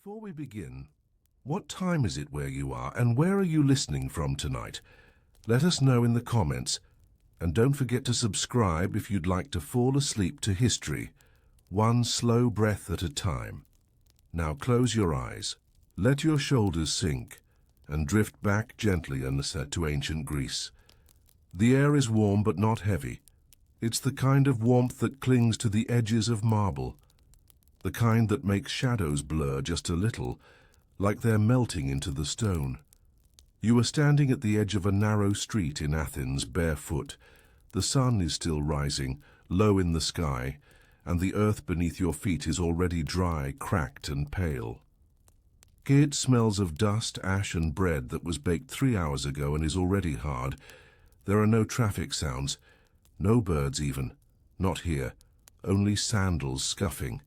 Before we begin, what time is it where you are, and where are you listening from tonight? Let us know in the comments, and don't forget to subscribe if you'd like to fall asleep to history, one slow breath at a time. Now close your eyes, let your shoulders sink, and drift back gently to ancient Greece. The air is warm but not heavy. It's the kind of warmth that clings to the edges of marble, the kind that makes shadows blur just a little, like they're melting into the stone. You are standing at the edge of a narrow street in Athens, barefoot. The sun is still rising, low in the sky, and the earth beneath your feet is already dry, cracked, and pale. It smells of dust, ash, and bread that was baked 3 hours ago and is already hard. There are no traffic sounds, no birds even, not here, only sandals scuffing,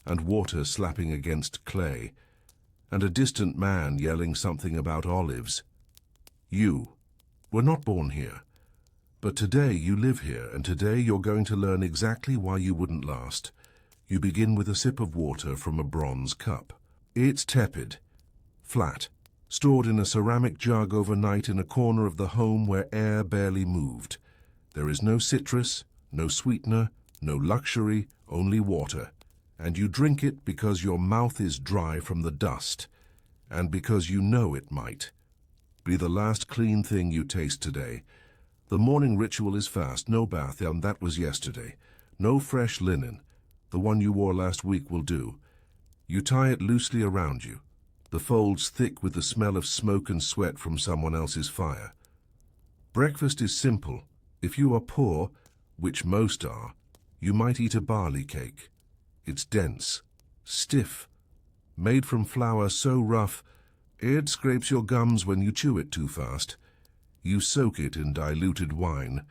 and water slapping against clay, and a distant man yelling something about olives. You were not born here, but today you live here, and today you're going to learn exactly why you wouldn't last. You begin with a sip of water from a bronze cup. It's tepid, flat, stored in a ceramic jug overnight in a corner of the home where air barely moved. There is no citrus, no sweetener, no luxury, only water. And you drink it because your mouth is dry from the dust, and because you know it might be the last clean thing you taste today. The morning ritual is fast, no bath, and that was yesterday. No fresh linen, the one you wore last week will do. You tie it loosely around you, the folds thick with the smell of smoke and sweat from someone else's fire. Breakfast is simple. If you are poor, which most are, you might eat a barley cake. It's dense, stiff, made from flour so rough, it scrapes your gums when you chew it too fast. You soak it in diluted wine,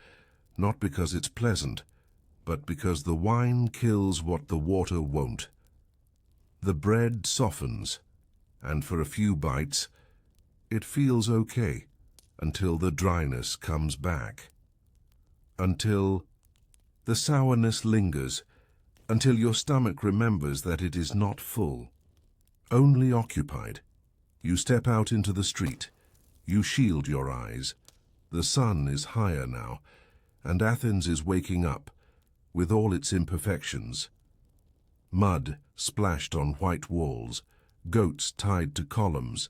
not because it's pleasant, but because the wine kills what the water won't. The bread softens, and for a few bites, it feels okay, until the dryness comes back. Until the sourness lingers, until your stomach remembers that it is not full, only occupied. You step out into the street. You shield your eyes. The sun is higher now, and Athens is waking up, with all its imperfections. Mud splashed on white walls, goats tied to columns,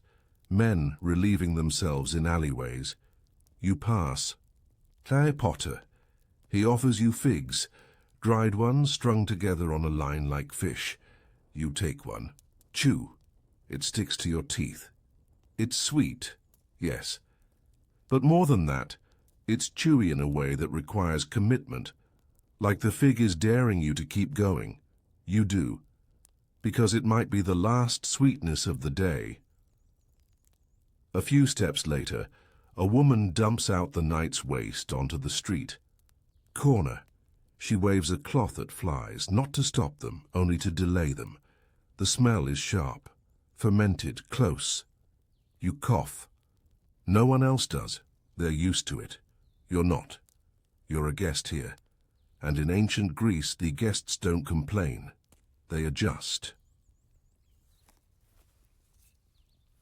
men relieving themselves in alleyways. You pass. Harry Potter. He offers you figs, dried ones strung together on a line like fish. You take one. Chew. It sticks to your teeth. It's sweet, yes. But more than that, it's chewy in a way that requires commitment. Like the fig is daring you to keep going. You do, because it might be the last sweetness of the day. A few steps later, a woman dumps out the night's waste onto the street. Corner. She waves a cloth at flies, not to stop them, only to delay them. The smell is sharp, fermented, close. You cough. No one else does. They're used to it. You're not. You're a guest here. And in ancient Greece, the guests don't complain. They adjust.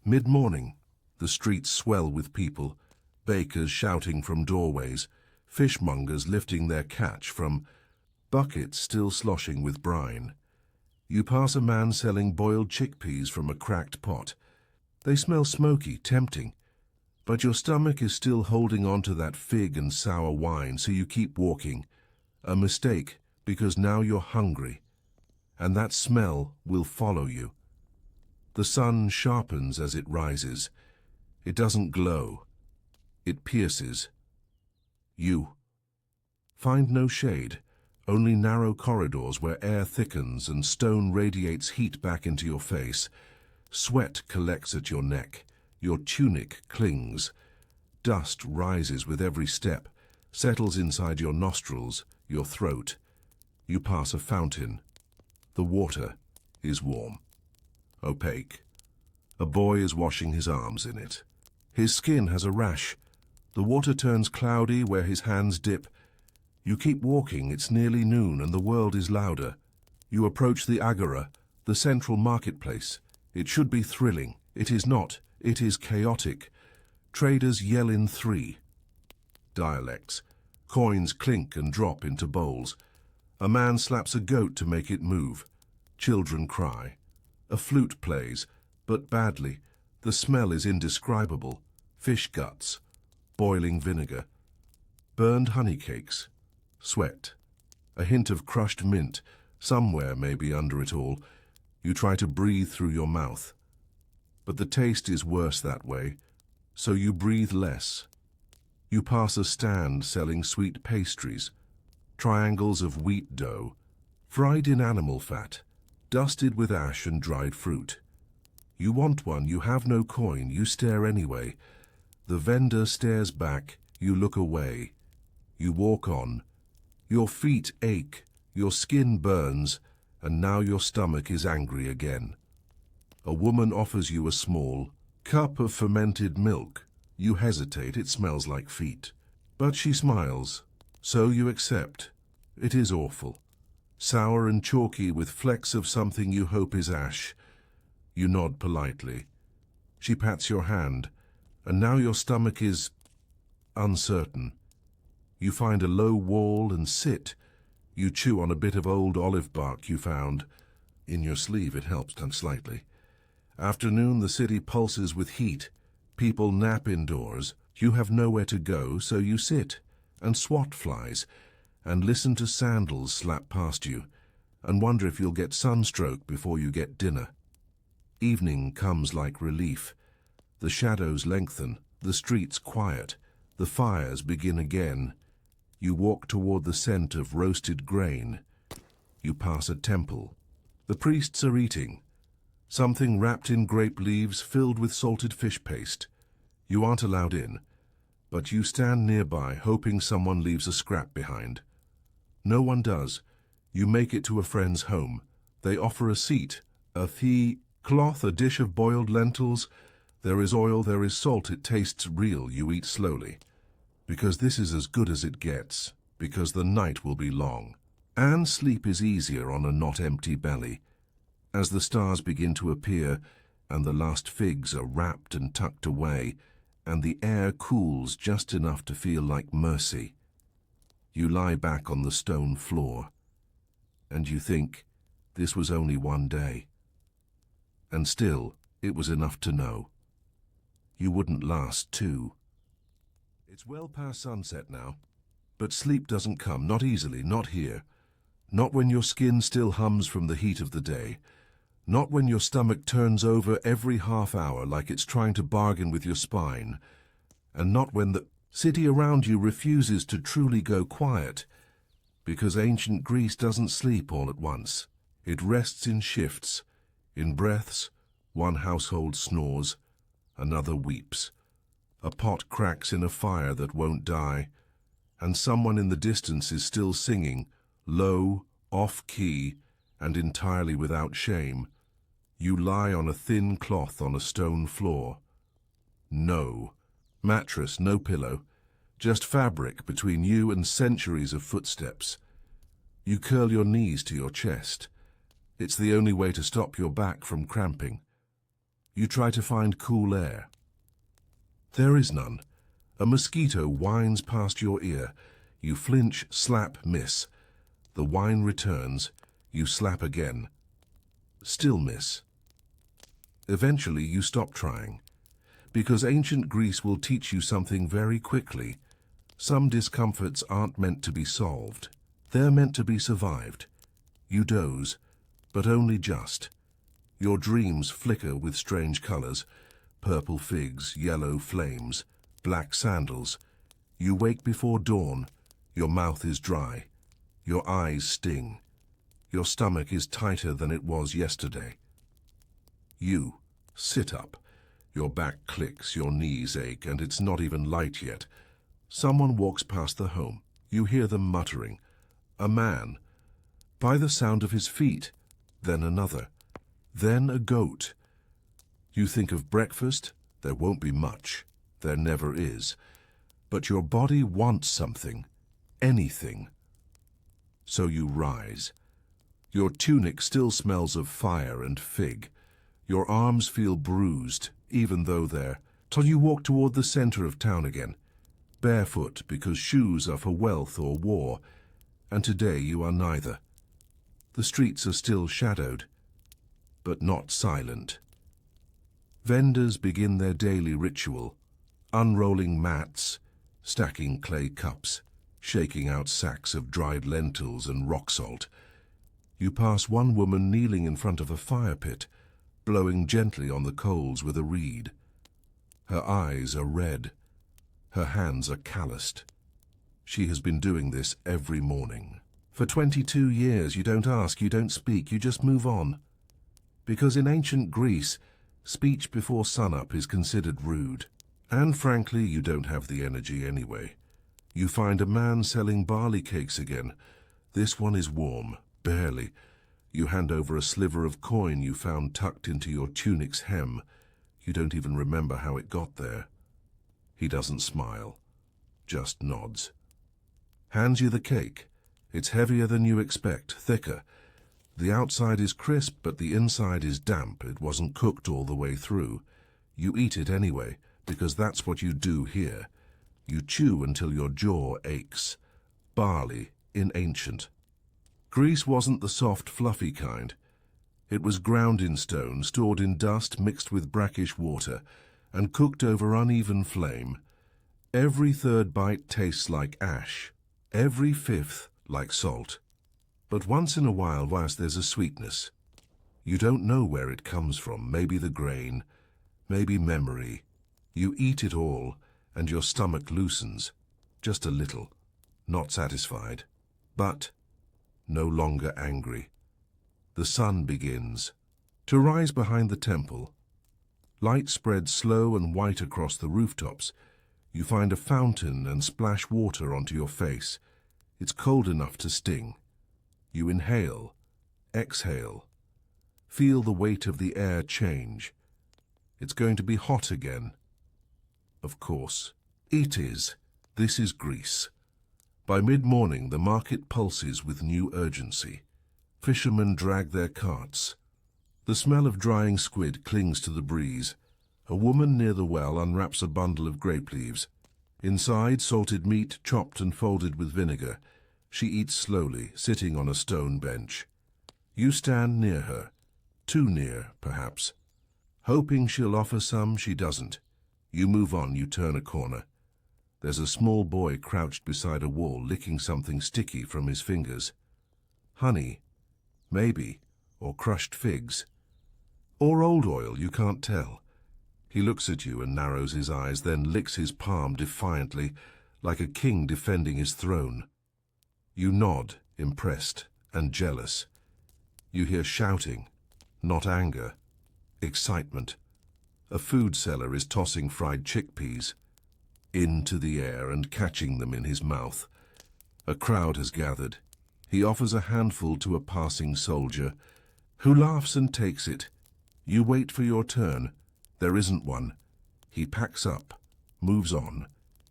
Mid-morning, the streets swell with people, bakers shouting from doorways, fishmongers lifting their catch from buckets still sloshing with brine. You pass a man selling boiled chickpeas from a cracked pot. They smell smoky, tempting, but your stomach is still holding on to that fig and sour wine, so you keep walking. A mistake, because now you're hungry, and that smell will follow you. The sun sharpens as it rises. It doesn't glow. It pierces. You find no shade, only narrow corridors where air thickens and stone radiates heat back into your face. Sweat collects at your neck. Your tunic clings. Dust rises with every step, settles inside your nostrils, your throat. You pass a fountain. The water is warm, opaque. A boy is washing his arms in it. His skin has a rash. The water turns cloudy where his hands dip. You keep walking. It's nearly noon and the world is louder. You approach the agora, the central marketplace. It should be thrilling. It is not. It is chaotic. Traders yell in three. Dialects. Coins clink and drop into bowls. A man slaps a goat to make it move. Children cry. A flute plays, but badly. The smell is indescribable. Fish guts. Boiling vinegar. Burned honey cakes. Sweat. A hint of crushed mint, somewhere maybe under it all. You try to breathe through your mouth. But the taste is worse that way, so you breathe less. You pass a stand selling sweet pastries, triangles of wheat dough, fried in animal fat, dusted with ash and dried fruit. You want one, you have no coin, you stare anyway. The vendor stares back, you look away. You walk on. Your feet ache, your skin burns, and now your stomach is angry again. A woman offers you a small cup of fermented milk. You hesitate, it smells like feet. But she smiles, so you accept. It is awful. Sour and chalky with flecks of something you hope is ash. You nod politely. She pats your hand, and now your stomach is uncertain. You find a low wall and sit. You chew on a bit of old olive bark you found. In your sleeve it helps slightly. Afternoon, the city pulses with heat. People nap indoors. You have nowhere to go, so you sit and swat flies and listen to sandals slap past you and wonder if you'll get sunstroke before you get dinner. Evening comes like relief. The shadows lengthen, the streets quiet, the fires begin again. You walk toward the scent of roasted grain. You pass a temple. The priests are eating. Something wrapped in grape leaves filled with salted fish paste. You aren't allowed in, but you stand nearby hoping someone leaves a scrap behind. No one does. You make it to a friend's home. They offer a seat, a cloth, a dish of boiled lentils. There is oil, there is salt, it tastes real. You eat slowly. Because this is as good as it gets, because the night will be long. And sleep is easier on a not empty belly. As the stars begin to appear, and the last figs are wrapped and tucked away, and the air cools just enough to feel like mercy, you lie back on the stone floor, and you think, this was only one day. And still, it was enough to know. You wouldn't last two. It's well past sunset now, but sleep doesn't come, not easily, not here. Not when your skin still hums from the heat of the day. Not when your stomach turns over every half hour like it's trying to bargain with your spine. And not when the city around you refuses to truly go quiet. Because ancient Greece doesn't sleep all at once. It rests in shifts, in breaths. One household snores, another weeps. A pot cracks in a fire that won't die, and someone in the distance is still singing, low, off-key, and entirely without shame. You lie on a thin cloth on a stone floor. No mattress, no pillow, just fabric between you and centuries of footsteps. You curl your knees to your chest. It's the only way to stop your back from cramping. You try to find cool air. There is none. A mosquito whines past your ear. You flinch, slap, miss. The whine returns. You slap again. Still miss. Eventually you stop trying, because ancient Greece will teach you something very quickly. Some discomforts aren't meant to be solved. They're meant to be survived. You doze, but only just. Your dreams flicker with strange colors. Purple figs, yellow flames, black sandals. You wake before dawn. Your mouth is dry. Your eyes sting. Your stomach is tighter than it was yesterday. You sit up. Your back clicks, your knees ache, and it's not even light yet. Someone walks past the home. You hear them muttering. A man. By the sound of his feet. Then another. Then a goat. You think of breakfast. There won't be much. There never is. But your body wants something. Anything. So you rise. Your tunic still smells of fire and fig. Your arms feel bruised, even though they're, till you walk toward the center of town again, barefoot because shoes are for wealth or war, and today you are neither. The streets are still shadowed, but not silent. Vendors begin their daily ritual, unrolling mats, stacking clay cups, shaking out sacks of dried lentils and rock salt. You pass one woman kneeling in front of a fire pit, blowing gently on the coals with a reed. Her eyes are red. Her hands are calloused. She has been doing this every morning. For 22 years, you don't ask, you don't speak, you just move on. Because in ancient Greece, speech before sunup is considered rude. And frankly, you don't have the energy anyway. You find a man selling barley cakes again. This one is warm, barely. You hand over a sliver of coin you found tucked into your tunic's hem. You don't even remember how it got there. He doesn't smile, just nods. Hands you the cake. It's heavier than you expect, thicker. The outside is crisp, but the inside is damp. It wasn't cooked all the way through. You eat it anyway, because that's what you do here. You chew until your jaw aches. Barley in ancient. Greece wasn't the soft, fluffy kind. It was ground in stone, stored in dust mixed with brackish water, and cooked over uneven flame. Every third bite tastes like ash, every fifth like salt. But once in a while, there's a sweetness. You don't know where it comes from, maybe the grain, maybe memory. You eat it all, and your stomach loosens, just a little, not satisfied, but no longer angry. The sun begins to rise behind the temple. Light spreads slow and white across the rooftops. You find a fountain and splash water onto your face. It's cold enough to sting. You inhale, exhale. Feel the weight of the air change. It's going to be hot again. Of course, it is. This is Greece. By mid-morning, the market pulses with new urgency. Fishermen drag their carts. The smell of drying squid clings to the breeze. A woman near the well unwraps a bundle of grape leaves. Inside, salted meat chopped and folded with vinegar. She eats slowly, sitting on a stone bench. You stand near her, too near, perhaps. Hoping she'll offer some, she doesn't. You move on, you turn a corner. There's a small boy crouched beside a wall, licking something sticky from his fingers. Honey, maybe, or crushed figs. Or old oil, you can't tell. He looks at you and narrows his eyes, then licks his palm defiantly, like a king defending his throne. You nod, impressed and jealous. You hear shouting, not anger, excitement. A food seller is tossing fried chickpeas into the air and catching them in his mouth. A crowd has gathered. He offers a handful to a passing soldier, who laughs and takes it. You wait for your turn. There isn't one. He packs up, moves on.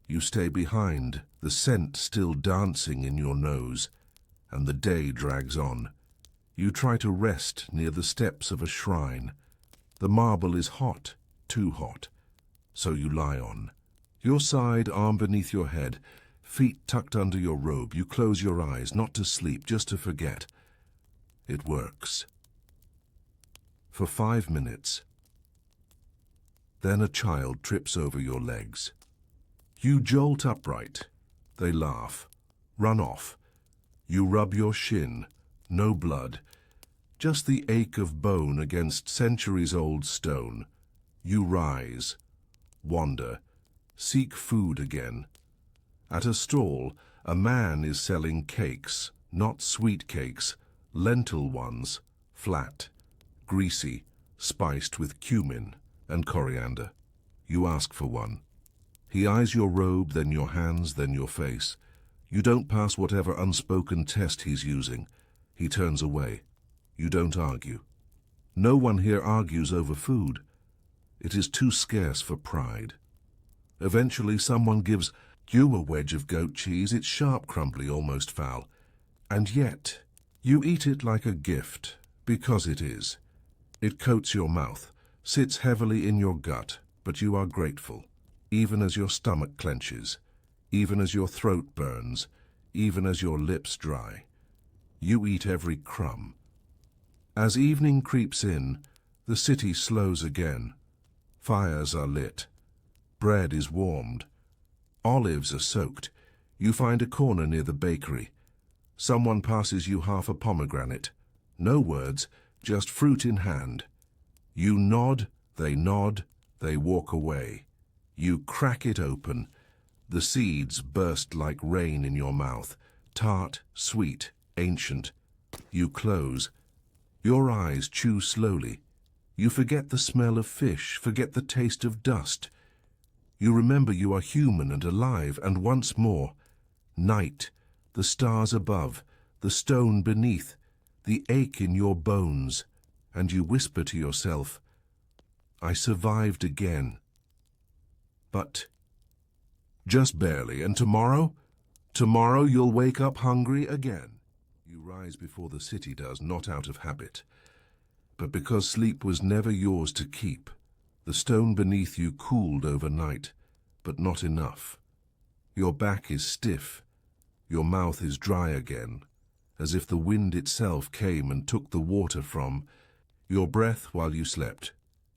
You stay behind, the scent still dancing in your nose, and the day drags on. You try to rest near the steps of a shrine. The marble is hot, too hot, so you lie on. Your side, arm beneath your head, feet tucked under your robe. You close your eyes, not to sleep, just to forget. It works. For 5 minutes. Then a child trips over your legs. You jolt upright. They laugh, run off. You rub your shin, no blood, just the ache of bone against centuries-old stone. You rise, wander, seek food again. At a stall, a man is selling cakes, not sweet cakes, lentil ones, flat, greasy, spiced with cumin and coriander. You ask for one. He eyes your robe, then your hands, then your face. You don't pass whatever unspoken test he's using. He turns away. You don't argue. No one here argues over food. It is too scarce for pride. Eventually someone gives you a wedge of goat cheese. It's sharp, crumbly, almost foul. And yet, you eat it like a gift, because it is. It coats your mouth, sits heavily in your gut, but you are grateful, even as your stomach clenches, even as your throat burns, even as your lips dry. You eat every crumb. As evening creeps in, the city slows again. Fires are lit. Bread is warmed. Olives are soaked. You find a corner near the bakery. Someone passes you half a pomegranate. No words, just fruit in hand. You nod, they walk away. You crack it open. The seeds burst like rain in your mouth, tart, sweet, ancient. You close. Your eyes chew slowly. You forget the smell of fish, forget the taste of dust. You remember you are human and alive, and once more, night, the stars above, the stone beneath, the ache in your bones, and you whisper to yourself, I survived again. But just barely, and tomorrow? Tomorrow you'll wake up hungry again. You rise before the city does, not out of habit, but because sleep was never yours to keep. The stone beneath you cooled overnight, but not enough. Your back is stiff, your mouth is dry again, as if the wind itself came and took the water from your breath while you slept.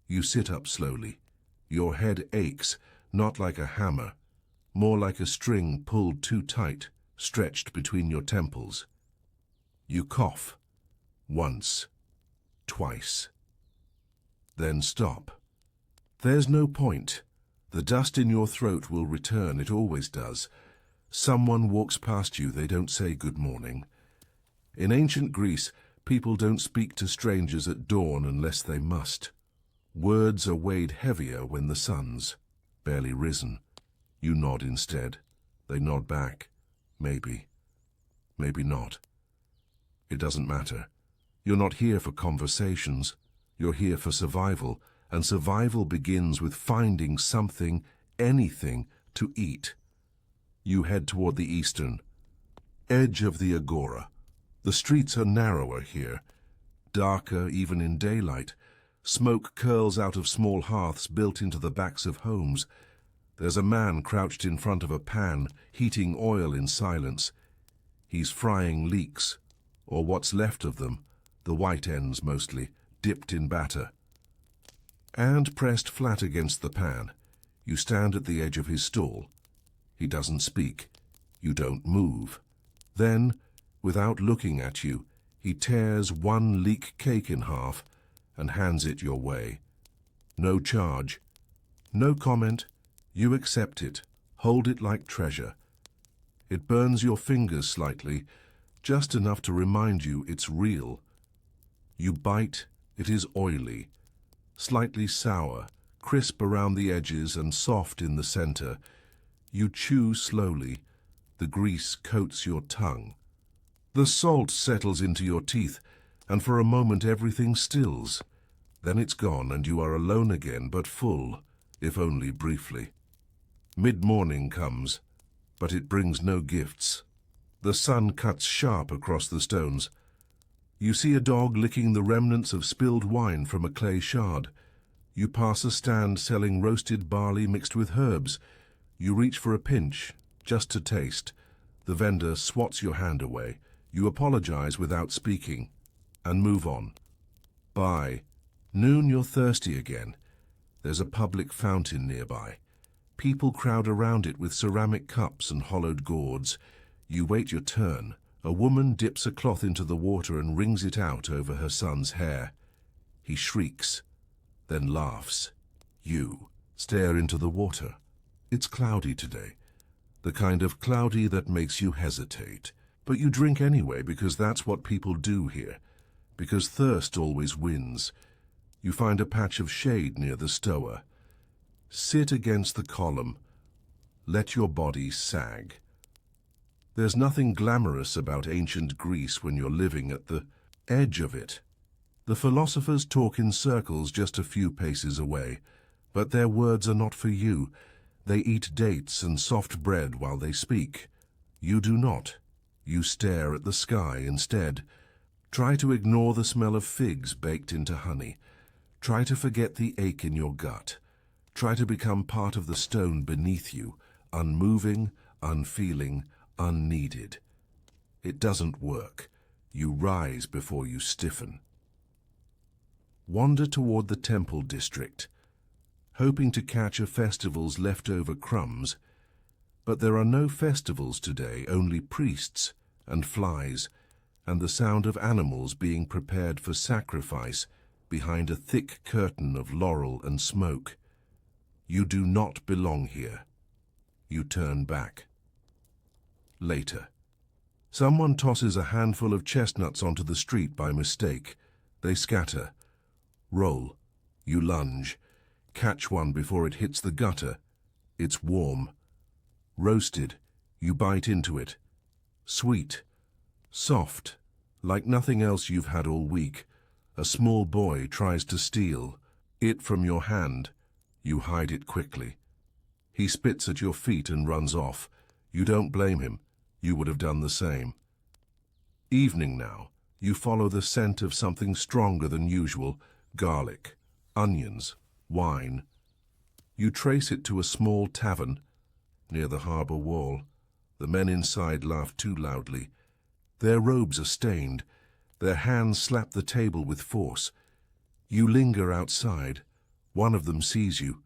You sit up slowly. Your head aches, not like a hammer, more like a string pulled too tight, stretched between your temples. You cough. Once. Twice. Then stop. There's no point. The dust in your throat will return, it always does. Someone walks past you, they don't say good morning. In ancient Greece, people don't speak to strangers at dawn unless they must. Words are weighed heavier when the sun's barely risen. You nod instead. They nod back. Maybe. Maybe not. It doesn't matter. You're not here for conversations. You're here for survival, and survival begins with finding something, anything, to eat. You head toward the eastern edge of the agora. The streets are narrower here, darker even in daylight. Smoke curls out of small hearths built into the backs of homes. There's a man crouched in front of a pan, heating oil in silence. He's frying leeks, or what's left of them, the white ends mostly, dipped in batter. And pressed flat against the pan, you stand at the edge of his stall. He doesn't speak. You don't move. Then, without looking at you, he tears one leek cake in half and hands it your way. No charge. No comment. You accept it. Hold it like treasure. It burns your fingers slightly, just enough to remind you it's real. You bite. It is oily, slightly sour, crisp around the edges and soft in the center. You chew slowly. The grease coats your tongue. The salt settles into your teeth, and for a moment everything stills. Then it's gone, and you are alone again, but full, if only briefly. Mid-morning comes, but it brings no gifts. The sun cuts sharp across the stones. You see a dog licking the remnants of spilled wine from a clay shard. You pass a stand selling roasted barley mixed with herbs. You reach for a pinch, just to taste. The vendor swats your hand away. You apologize without speaking, and move on. By noon, you're thirsty again. There's a public fountain nearby. People crowd around it with ceramic cups and hollowed gourds. You wait your turn. A woman dips a cloth into the water and wrings it out over her son's hair. He shrieks, then laughs. You stare into the water. It's cloudy today, the kind of cloudy that makes you hesitate. But you drink anyway because that's what people do here, because thirst always wins. You find a patch of shade near the stoa. Sit against the column. Let your body sag. There's nothing glamorous about ancient Greece when you're living at the edge of it. The philosophers talk in circles just a few paces away, but their words are not for you. They eat dates and soft bread while they speak. You do not. You stare at the sky instead. Try to ignore the smell of figs baked into honey. Try to forget the ache in your gut. Try to become part of the stone beneath you, unmoving, unfeeling, unneeded. It doesn't work. You rise before you stiffen. Wander toward the temple district, hoping to catch a festival's leftover crumbs. But there are no festivals today, only priests and flies, and the sound of animals being prepared for sacrifice behind a thick curtain of laurel and smoke. You do not belong here. You turn back. Later. Someone tosses a handful of chestnuts onto the street by mistake. They scatter. Roll. You lunge. Catch one before it hits the gutter. It's warm. Roasted. You bite into it. Sweet. Soft. Like nothing else you've had all week. A small boy tries to steal it from your hand. You hide it quickly. He spits at your feet and runs off. You don't blame him. You would have done the same. Evening now. You follow the scent of something stronger than usual. Garlic, onions, wine. You trace it to a small tavern near the harbour wall. The men inside laugh too loudly. Their robes are stained. Their hands slap the table with force. You linger outside. One of them sees you.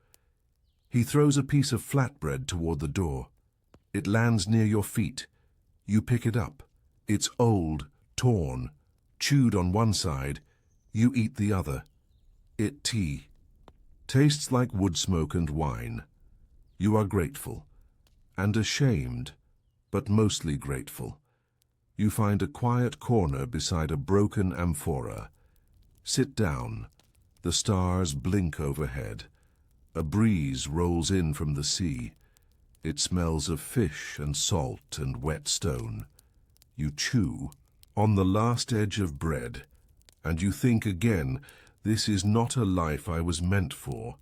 He throws a piece of flatbread toward the door. It lands near your feet. You pick it up. It's old, torn, chewed on one side. You eat the other. It tea. Tastes like wood smoke and wine. You are grateful. And ashamed, but mostly grateful. You find a quiet corner beside a broken amphora. Sit down. The stars blink overhead. A breeze rolls in from the sea. It smells of fish and salt and wet stone. You chew on the last edge of bread, and you think again, this is not a life I was meant for.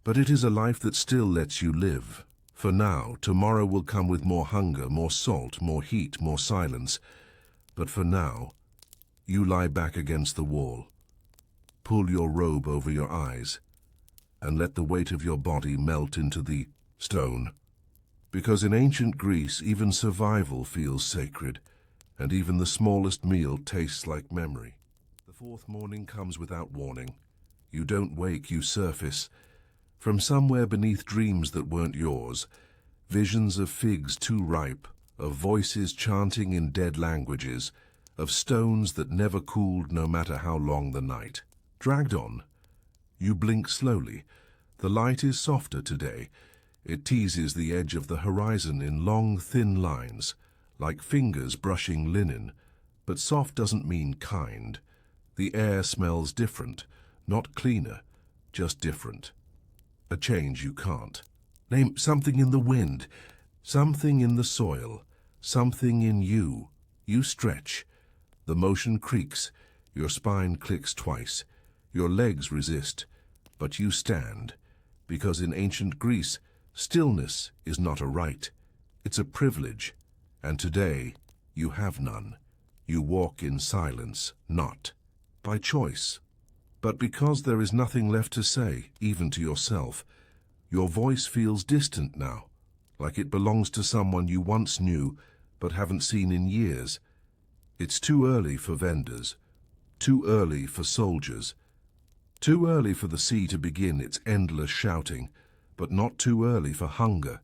But it is a life that still lets you live. For now, tomorrow will come with more hunger, more salt, more heat, more silence. But for now, you lie back against the wall. Pull your robe over your eyes, and let the weight of your body melt into the stone. Because in ancient Greece, even survival feels sacred, and even the smallest meal tastes like memory. The fourth morning comes without warning. You don't wake, you surface. From somewhere beneath dreams that weren't yours, visions of figs too ripe, of voices chanting in dead languages, of stones that never cooled no matter how long the night. Dragged on. You blink slowly. The light is softer today. It teases the edge of the horizon in long, thin lines, like fingers brushing linen. But soft doesn't mean kind. The air smells different, not cleaner, just different. A change you can't. Name something in the wind, something in the soil, something in you. You stretch. The motion creaks. Your spine clicks twice. Your legs resist. But you stand, because in ancient Greece, stillness is not a right. It's a privilege. And today, you have none. You walk in silence, not by choice, but because there is nothing left to say, even to yourself. Your voice feels distant now, like it belongs to someone you once knew but haven't seen in years. It's too early for vendors, too early for soldiers, too early for the sea to begin its endless shouting, but not too early for hunger.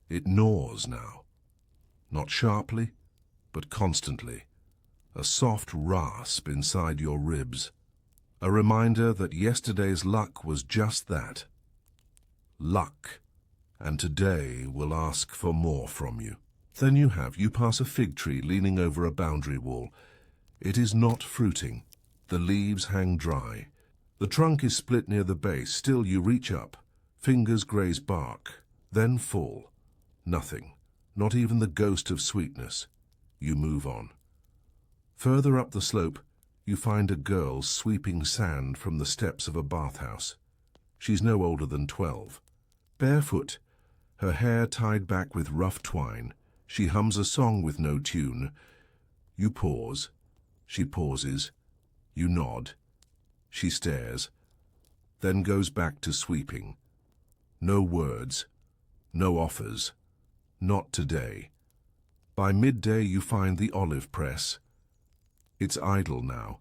It gnaws now, not sharply, but constantly, a soft rasp inside your ribs, a reminder that yesterday's luck was just that. Luck, and today will ask for more from you. Then you pass a fig tree leaning over a boundary wall. It is not fruiting. The leaves hang dry. The trunk is split near the base. Still you reach up. Fingers graze bark, then fall. Nothing, not even the ghost of sweetness. You move on. Further up the slope, you find a girl sweeping sand from the steps of a bathhouse. She's no older than 12. Barefoot, her hair tied back with rough twine, she hums a song with no tune. You pause. She pauses. You nod. She stares. then goes back to sweeping. No words, no offers, not today. By midday you find the olive press. It's idle now.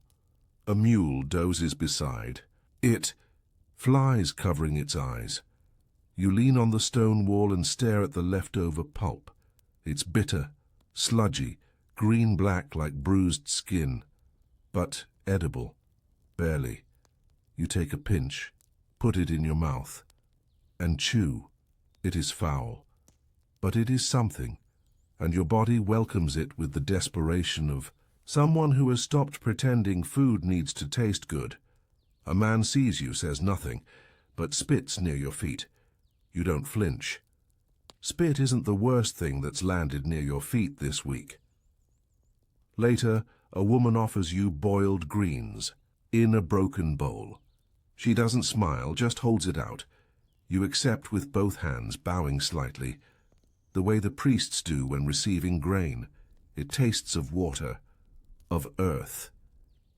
A mule dozes beside. It, flies covering its eyes. You lean on the stone wall and stare at the leftover pulp. It's bitter, sludgy, green-black like bruised skin, but edible, barely. You take a pinch, put it in your mouth, and chew. It is foul, but it is something, and your body welcomes it with the desperation of someone who has stopped pretending food needs to taste good. A man sees you, says nothing, but spits near your feet. You don't flinch. Spit isn't the worst thing that's landed near your feet this week. Later, a woman offers you boiled greens in a broken bowl. She doesn't smile, just holds it out. You accept with both hands, bowing slightly, the way the priests do when receiving grain. It tastes of water, of earth,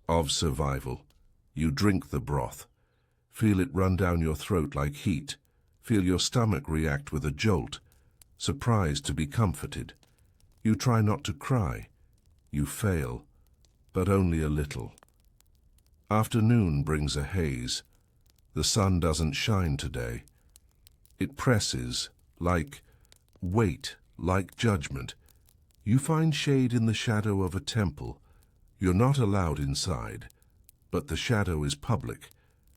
of survival. You drink the broth, feel it run down your throat like heat, feel your stomach react with a jolt, surprised to be comforted. You try not to cry. You fail, but only a little. Afternoon brings a haze. The sun doesn't shine today. It presses, like weight, like judgment. You find shade in the shadow of a temple. You're not allowed inside, but the shadow is public,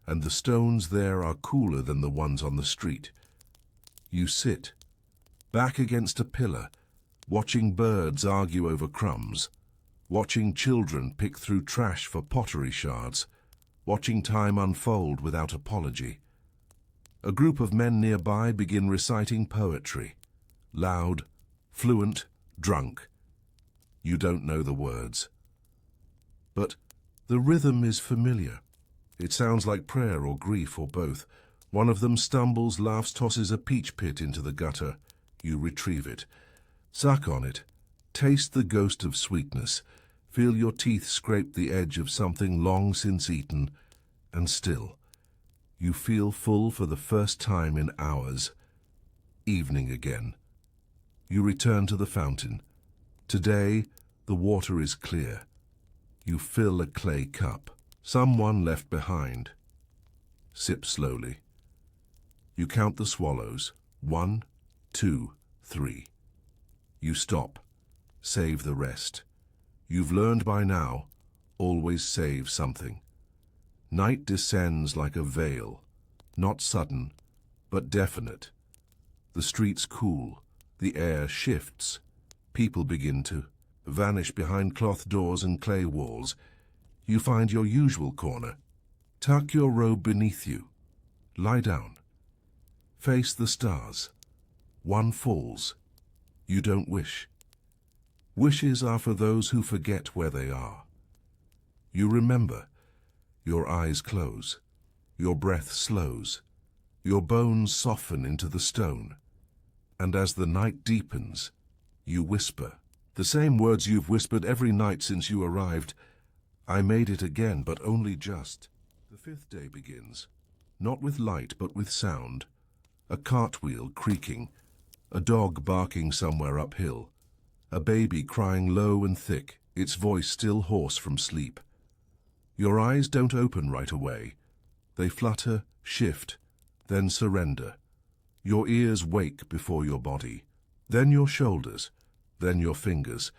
and the stones there are cooler than the ones on the street. You sit, back against a pillar, watching birds argue over crumbs, watching children pick through trash for pottery shards, watching time unfold without apology. A group of men nearby begin reciting poetry, loud, fluent, drunk. You don't know the words. But the rhythm is familiar. It sounds like prayer or grief or both. One of them stumbles, laughs, tosses a peach pit into the gutter. You retrieve it. Suck on it. Taste the ghost of sweetness. Feel your teeth scrape the edge of something long since eaten. And still, you feel full for the first time in hours. Evening again. You return to the fountain. Today, the water is clear. You fill a clay cup. Someone left behind. Sip slowly. You count the swallows. 1, 2, 3. You stop. Save the rest. You've learned by now, always save something. Night descends like a veil, not sudden, but definite. The streets cool. The air shifts. People begin to vanish behind cloth doors and clay walls. You find your usual corner. Tuck your robe beneath you. Lie down. Face the stars. One falls. You don't wish. Wishes are for those who forget where they are. You remember. Your eyes close. Your breath slows. Your bones soften into the stone. And as the night deepens, you whisper. The same words you've whispered every night since you arrived. I made it again, but only just. The 5th day begins. Not with light, but with sound. A cartwheel creaking. A dog barking somewhere uphill. A baby crying low and thick, its voice still hoarse from sleep. Your eyes don't open right away. They flutter, shift, then surrender. Your ears wake before your body. Then your shoulders. Then your fingers.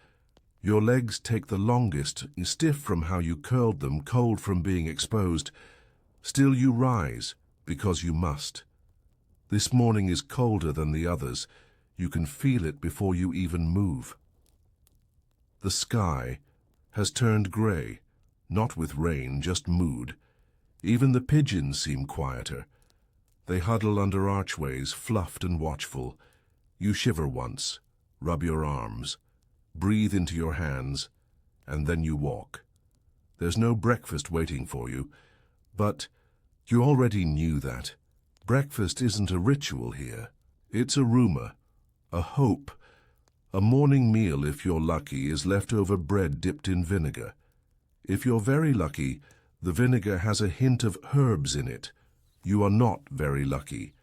Your legs take the longest, stiff from how you curled them, cold from being exposed. Still you rise, because you must. This morning is colder than the others. You can feel it before you even move. The sky has turned grey, not with rain, just mood. Even the pigeons seem quieter. They huddle under archways, fluffed and watchful. You shiver once. Rub your arms, breathe into your hands, and then you walk. There's no breakfast waiting for you, but you already knew that. Breakfast isn't a ritual here. It's a rumor, a hope. A morning meal, if you're lucky, is leftover bread dipped in vinegar. If you're very lucky, the vinegar has a hint of herbs in it, You are not very lucky.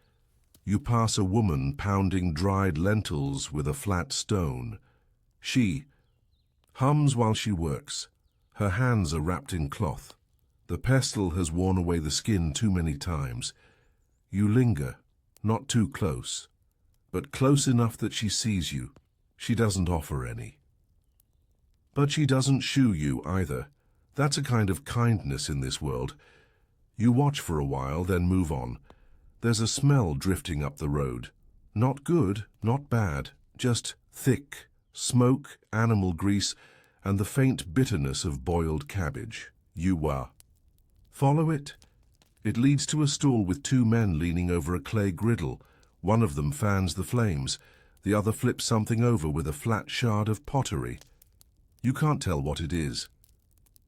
You pass a woman pounding dried lentils with a flat stone. She hums while she works. Her hands are wrapped in cloth. The pestle has worn away the skin too many times. You linger, not too close, but close enough that she sees you. She doesn't offer any. But she doesn't shoo you either. That's a kind of kindness in this world. You watch for a while, then move on. There's a smell drifting up the road. Not good, not bad, just thick, smoke, animal grease, and the faint bitterness of boiled cabbage. You follow it. It leads to a stall with two men leaning over a clay griddle. One of them fans the flames. The other flips something over with a flat shard of pottery. You can't tell what it is.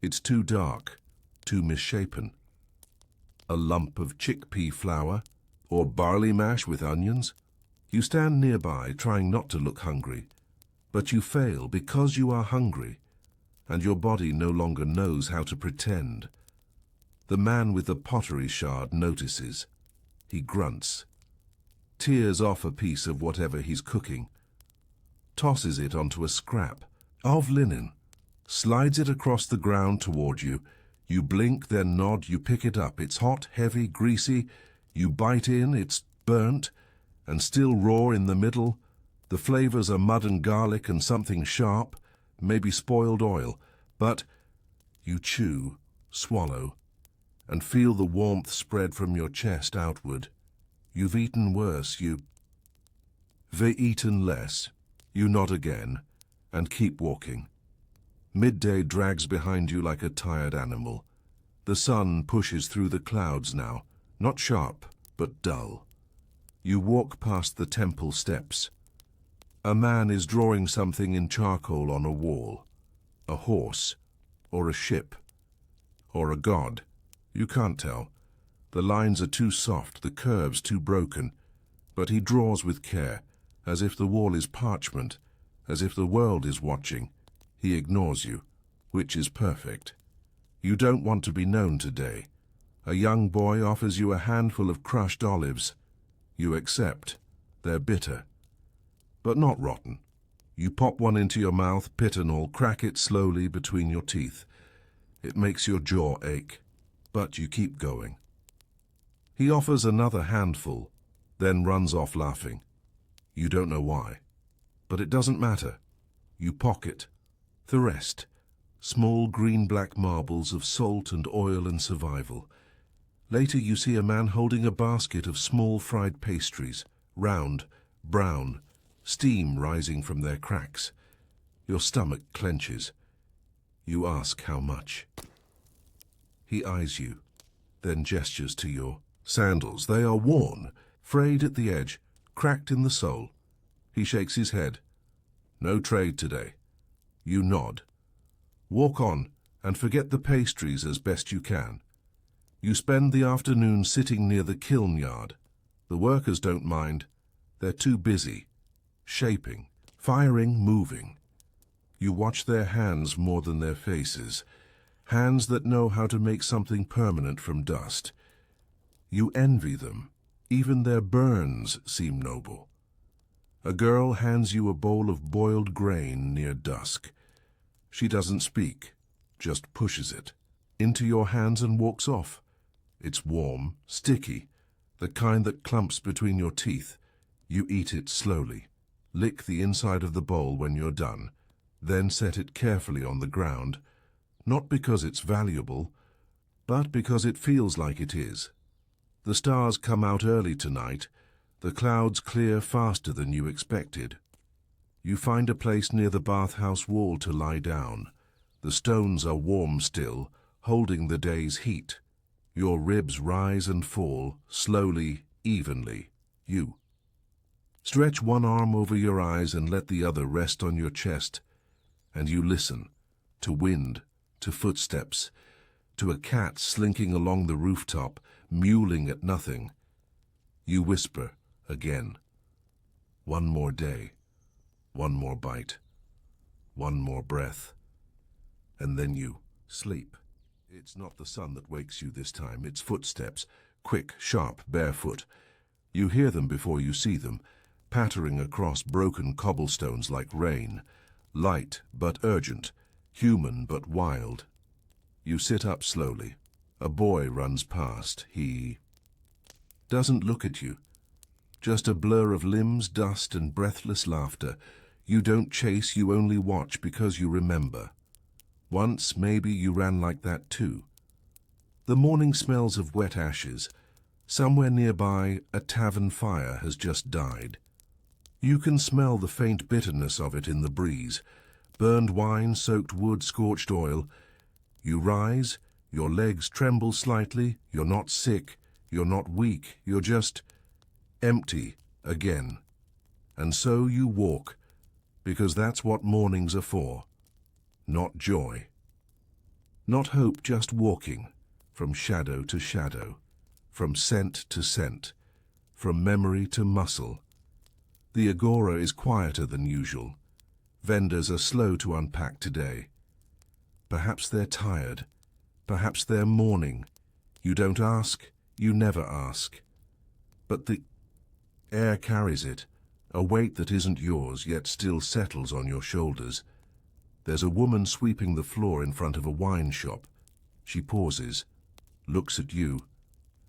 It's too dark, too misshapen. A lump of chickpea flour, or barley mash with onions? You stand nearby, trying not to look hungry. But you fail because you are hungry, and your body no longer knows how to pretend. The man with the pottery shard notices. He grunts, tears off a piece of whatever he's cooking, tosses it onto a scrap of linen, slides it across the ground toward you. You blink, then nod, you pick it up. It's hot, heavy, greasy. You bite in, it's burnt, and still raw in the middle. The flavors are mud and garlic and something sharp, maybe spoiled oil. But you chew, swallow, and feel the warmth spread from your chest outward. You've eaten worse, you've eaten less. You nod again, and keep walking. Midday drags behind you like a tired animal. The sun pushes through the clouds now, not sharp, but dull. You walk past the temple steps. A man is drawing something in charcoal on a wall. A horse, or a ship, or a god. You can't tell. The lines are too soft, the curves too broken. But he draws with care, as if the wall is parchment, as if the world is watching. He ignores you, which is perfect. You don't want to be known today. A young boy offers you a handful of crushed olives. You accept. They're bitter, but not rotten. You pop one into your mouth, pit and all, crack it slowly between your teeth. It makes your jaw ache, but you keep going. He offers another handful, then runs off laughing. You don't know why, but it doesn't matter. You pocket the rest, small green-black marbles of salt and oil and survival. Later you see a man holding a basket of small fried pastries, round, brown, steam rising from their cracks. Your stomach clenches. You ask how much. He eyes you, then gestures to your sandals. They are worn, frayed at the edge, cracked in the sole. He shakes his head. No trade today. You nod. Walk on and forget the pastries as best you can. You spend the afternoon sitting near the kiln yard. The workers don't mind. They're too busy, shaping, firing, moving. You watch their hands more than their faces, hands that know how to make something permanent from dust. You envy them. Even their burns seem noble. A girl hands you a bowl of boiled grain near dusk. She doesn't speak, just pushes it into your hands and walks off. It's warm, sticky, the kind that clumps between your teeth. You eat it slowly, lick the inside of the bowl when you're done, then set it carefully on the ground, not because it's valuable, but because it feels like it is. The stars come out early tonight. The clouds clear faster than you expected. You find a place near the bathhouse wall to lie down. The stones are warm still, holding the day's heat. Your ribs rise and fall, slowly, evenly. You stretch one arm over your eyes and let the other rest on your chest, and you listen to wind, to footsteps, to a cat slinking along the rooftop, mewling at nothing. You whisper again. One more day, one more bite, one more breath, and then you sleep. It's not the sun that wakes you this time, it's footsteps, quick, sharp, barefoot. You hear them before you see them, pattering across broken cobblestones like rain, light but urgent, human but wild. You sit up slowly. A boy runs past. He doesn't look at you. Just a blur of limbs, dust, and breathless laughter. You don't chase, you only watch because you remember. Once, maybe, you ran like that too. The morning smells of wet ashes. Somewhere nearby, a tavern fire has just died. You can smell the faint bitterness of it in the breeze. Burned wine, soaked wood, scorched oil. You rise, your legs tremble slightly, you're not sick, you're not weak, you're just empty again. And so you walk, because that's what mornings are for. Not joy. Not hope, just walking, from shadow to shadow, from scent to scent, from memory to muscle. The agora is quieter than usual. Vendors are slow to unpack today. Perhaps they're tired. Perhaps they're mourning. You don't ask, you never ask. But the air carries it, a weight that isn't yours yet still settles on your shoulders. There's a woman sweeping the floor in front of a wine shop. She pauses, looks at you,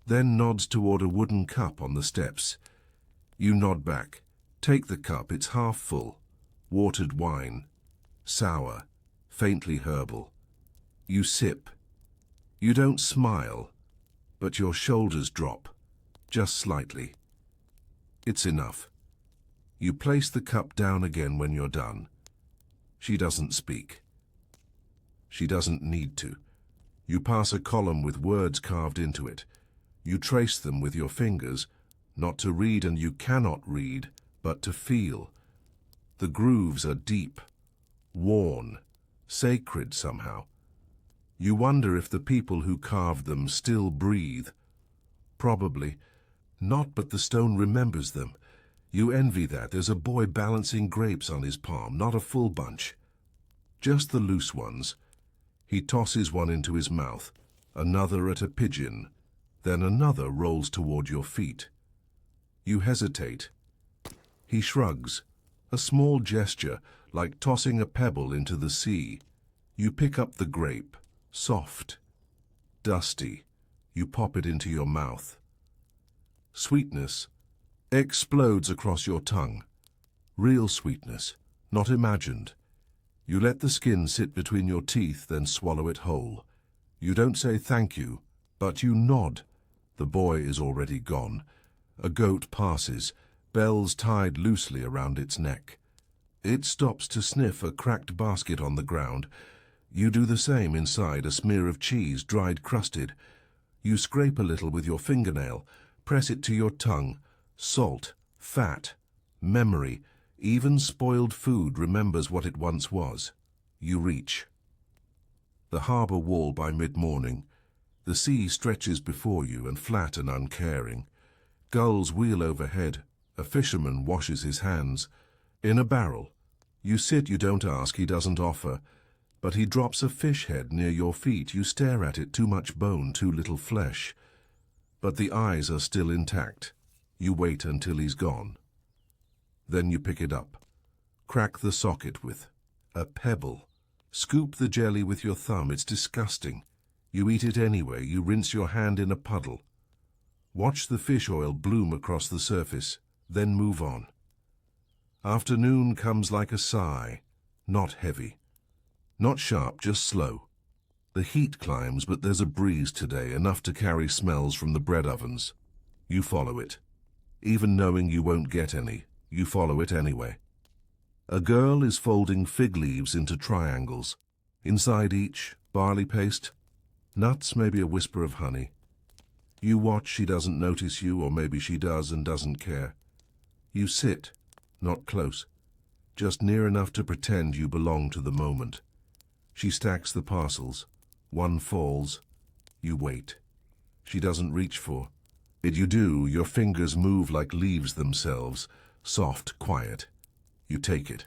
then nods toward a wooden cup on the steps. You nod back. Take the cup, it's half full. Watered wine. Sour, faintly herbal. You sip. You don't smile, but your shoulders drop, just slightly. It's enough. You place the cup down again when you're done. She doesn't speak. She doesn't need to. You pass a column with words carved into it. You trace them with your fingers, not to read, and you cannot read, but to feel. The grooves are deep, worn, sacred somehow. You wonder if the people who carved them still breathe. Probably not, but the stone remembers them. You envy that. There's a boy balancing grapes on his palm, not a full bunch, just the loose ones. He tosses one into his mouth, another at a pigeon, then another rolls toward your feet. You hesitate. He shrugs, a small gesture, like tossing a pebble into the sea. You pick up the grape, soft, dusty. You pop it into your mouth. Sweetness explodes across your tongue. Real sweetness, not imagined. You let the skin sit between your teeth, then swallow it whole. You don't say thank you, but you nod. The boy is already gone. A goat passes, bells tied loosely around its neck. It stops to sniff a cracked basket on the ground. You do the same inside, a smear of cheese, dried, crusted. You scrape a little with your fingernail, press it to your tongue. Salt, fat, memory, even spoiled food remembers what it once was. You reach. The harbour wall by mid-morning. The sea stretches before you and flat and uncaring. Gulls wheel overhead. A fisherman washes his hands. In a barrel. You sit, you don't ask, he doesn't offer. But he drops a fish head near your feet. You stare at it, too much bone, too little flesh. But the eyes are still intact. You wait until he's gone. Then you pick it up. Crack the socket with a pebble. Scoop the jelly with your thumb. It's disgusting. You eat it anyway. You rinse your hand in a puddle. Watch the fish oil bloom across the surface, then move on. Afternoon comes like a sigh, not heavy. Not sharp, just slow. The heat climbs, but there's a breeze today, enough to carry smells from the bread ovens. You follow it. Even knowing you won't get any, you follow it anyway. A girl is folding fig leaves into triangles. Inside each, barley paste, nuts, maybe a whisper of honey. You watch, she doesn't notice you, or maybe she does and doesn't care. You sit, not close, just near enough to pretend you belong to the moment. She stacks the parcels. One falls. You wait. She doesn't reach for it. You do. Your fingers move like leaves themselves, soft, quiet. You take it.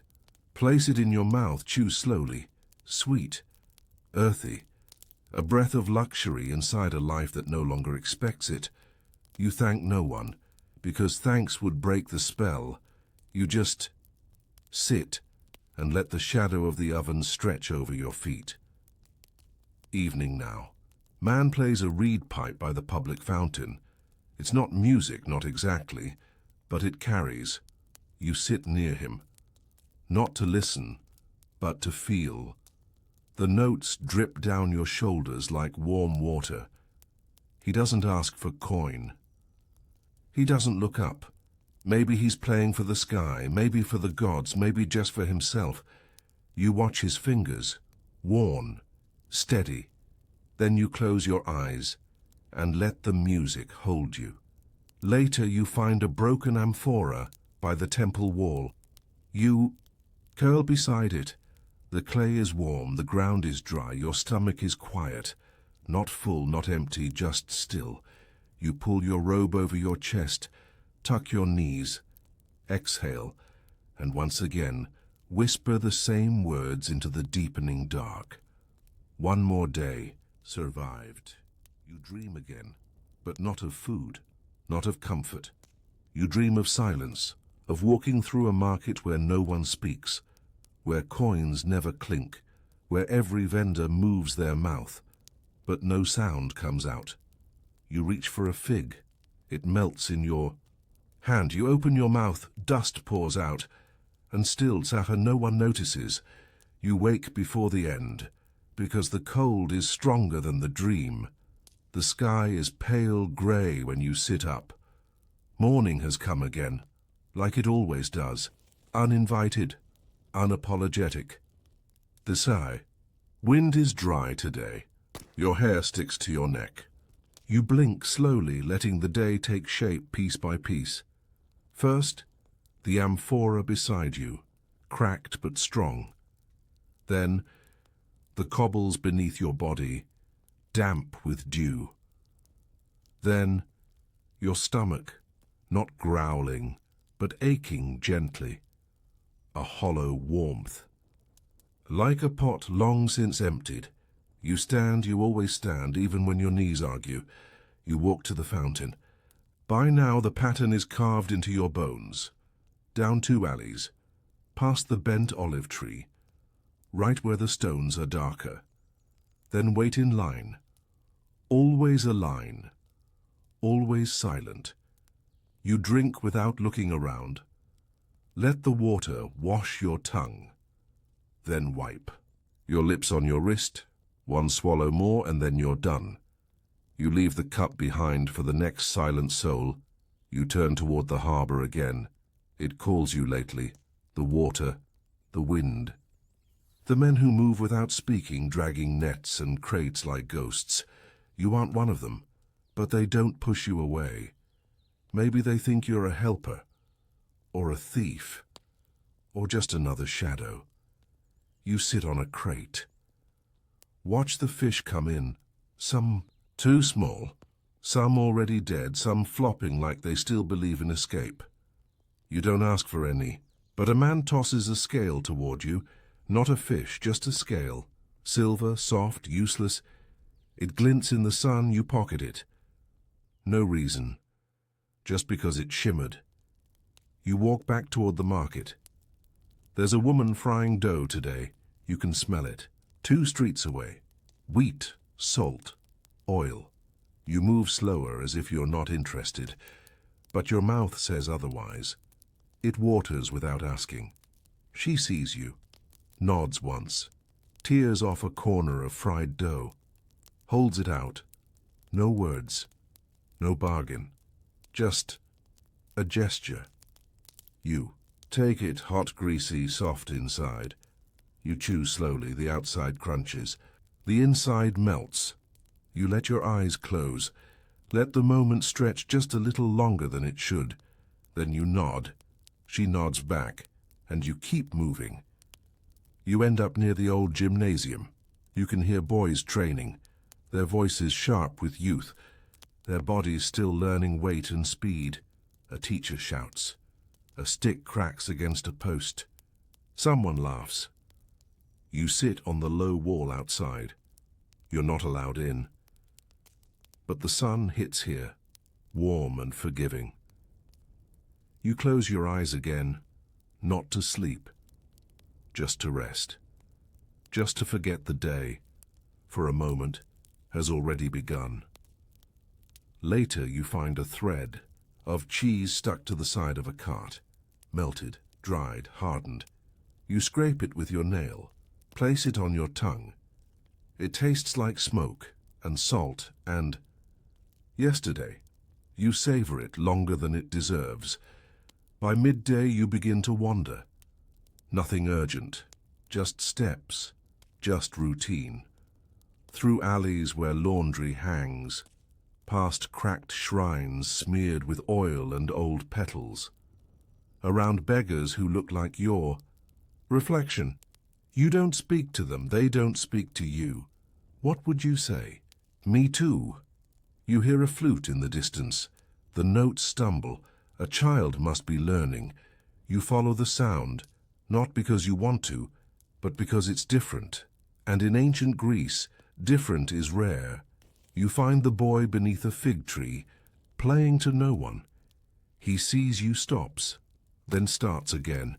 Place it in your mouth, chew slowly. Sweet, earthy. A breath of luxury inside a life that no longer expects it. You thank no one, because thanks would break the spell. You just sit and let the shadow of the oven stretch over your feet. Evening now. Man plays a reed pipe by the public fountain. It's not music, not exactly, but it carries. You sit near him, not to listen, but to feel. The notes drip down your shoulders like warm water. He doesn't ask for coin. He doesn't look up. Maybe he's playing for the sky, maybe for the gods, maybe just for himself. You watch his fingers, worn, steady. Then you close your eyes and let the music hold you. Later you find a broken amphora by the temple wall. You curl beside it. The clay is warm, the ground is dry, your stomach is quiet. Not full, not empty, just still. You pull your robe over your chest, tuck your knees, exhale, and once again whisper the same words into the deepening dark. One more day, survived. You dream again, but not of food, not of comfort. You dream of silence, of walking through a market where no one speaks, where coins never clink, where every vendor moves their mouth, but no sound comes out. You reach for a fig. It melts in your hand. You open your mouth, dust pours out, and still, Saha, no one notices. You wake before the end, because the cold is stronger than the dream. The sky is pale grey when you sit up. Morning has come again, like it always does, uninvited, unapologetic. The sigh. Wind is dry today. Your hair sticks to your neck. You blink slowly, letting the day take shape piece by piece. First, the amphora beside you, cracked but strong. Then, the cobbles beneath your body, damp with dew. Then, your stomach, not growling, but aching gently, a hollow warmth. Like a pot long since emptied, you stand, you always stand, even when your knees argue. You walk to the fountain. By now the pattern is carved into your bones. Down 2 alleys, past the bent olive tree, right where the stones are darker. Then wait in line. Always a line. Always silent. You drink without looking around. Let the water wash your tongue. Then wipe. Your lips on your wrist. One swallow more and then you're done. You leave the cup behind for the next silent soul. You turn toward the harbor again. It calls you lately. The water, the wind. The men who move without speaking, dragging nets and crates like ghosts. You aren't one of them, but they don't push you away. Maybe they think you're a helper, or a thief, or just another shadow. You sit on a crate. Watch the fish come in, some too small, some already dead, some flopping like they still believe in escape. You don't ask for any, but a man tosses a scale toward you, not a fish, just a scale, silver, soft, useless. It glints in the sun, you pocket it. No reason, just because it shimmered. You walk back toward the market. There's a woman frying dough today. You can smell it. 2 streets away. Wheat, salt, oil. You move slower as if you're not interested, but your mouth says otherwise. It waters without asking. She sees you, nods once, tears off a corner of fried dough, holds it out. No words, no bargain, just a gesture. You take it, hot, greasy, soft inside. You chew slowly, the outside crunches. The inside melts. You let your eyes close. Let the moment stretch just a little longer than it should. Then you nod. She nods back, and you keep moving. You end up near the old gymnasium. You can hear boys training, their voices sharp with youth, their bodies still learning weight and speed. A teacher shouts. A stick cracks against a post. Someone laughs. You sit on the low wall outside. You're not allowed in. But the sun hits here, warm and forgiving. You close your eyes again, not to sleep, just to rest, just to forget the day, for a moment, has already begun. Later you find a thread of cheese stuck to the side of a cart, melted, dried, hardened. You scrape it with your nail, place it on your tongue. It tastes like smoke and salt and yesterday. You savor it longer than it deserves. By midday you begin to wander. Nothing urgent, just steps, just routine. Through alleys where laundry hangs, past cracked shrines smeared with oil and old petals, around beggars who look like your reflection. You don't speak to them, they don't speak to you. What would you say? Me too. You hear a flute in the distance. The notes stumble. A child must be learning. You follow the sound, not because you want to, but because it's different. And in ancient Greece, different is rare. You find the boy beneath a fig tree, playing to no one. He sees you, stops, then starts again.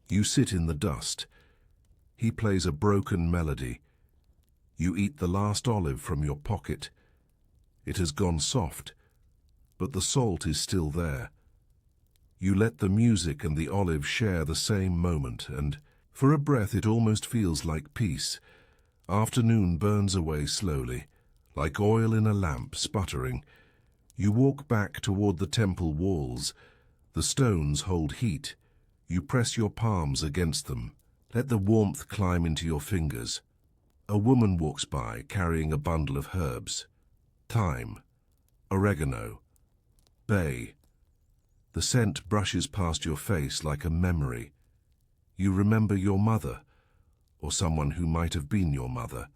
You sit in the dust. He plays a broken melody. You eat the last olive from your pocket. It has gone soft, but the salt is still there. You let the music and the olive share the same moment, and for a breath it almost feels like peace. Afternoon burns away slowly, like oil in a lamp sputtering. You walk back toward the temple walls. The stones hold heat. You press your palms against them. Let the warmth climb into your fingers. A woman walks by carrying a bundle of herbs. Thyme, oregano, bay. The scent brushes past your face like a memory. You remember your mother, or someone who might have been your mother.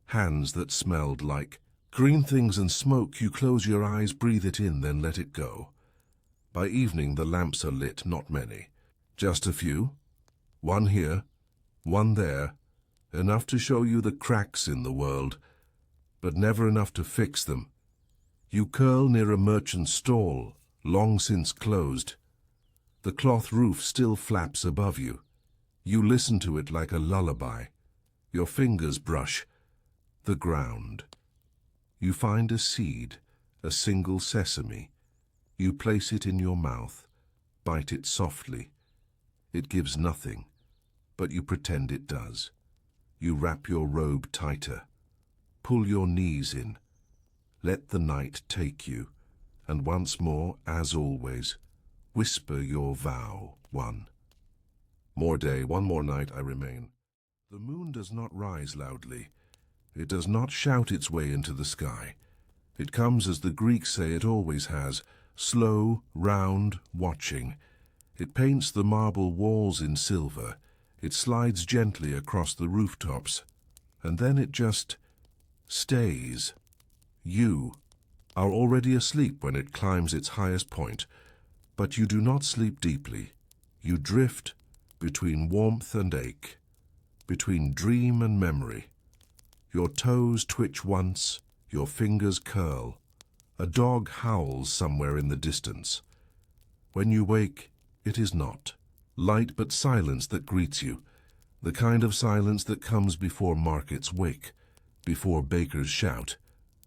Hands that smelled like green things and smoke. You close your eyes, breathe it in, then let it go. By evening the lamps are lit, not many. Just a few. One here, one there. Enough to show you the cracks in the world, but never enough to fix them. You curl near a merchant's stall, long since closed. The cloth roof still flaps above you. You listen to it like a lullaby. Your fingers brush the ground. You find a seed, a single sesame. You place it in your mouth, bite it softly. It gives nothing, but you pretend it does. You wrap your robe tighter. Pull your knees in. Let the night take you. And once more, as always, whisper your vow. One more day, one more night I remain. The moon does not rise loudly. It does not shout its way into the sky. It comes as the Greeks say it always has, slow, round, watching. It paints the marble walls in silver. It slides gently across the rooftops. And then it just stays. You are already asleep when it climbs its highest point, but you do not sleep deeply. You drift between warmth and ache, between dream and memory. Your toes twitch once, your fingers curl. A dog howls somewhere in the distance. When you wake, it is not light but silence that greets you, the kind of silence that comes before markets wake, before bakers shout,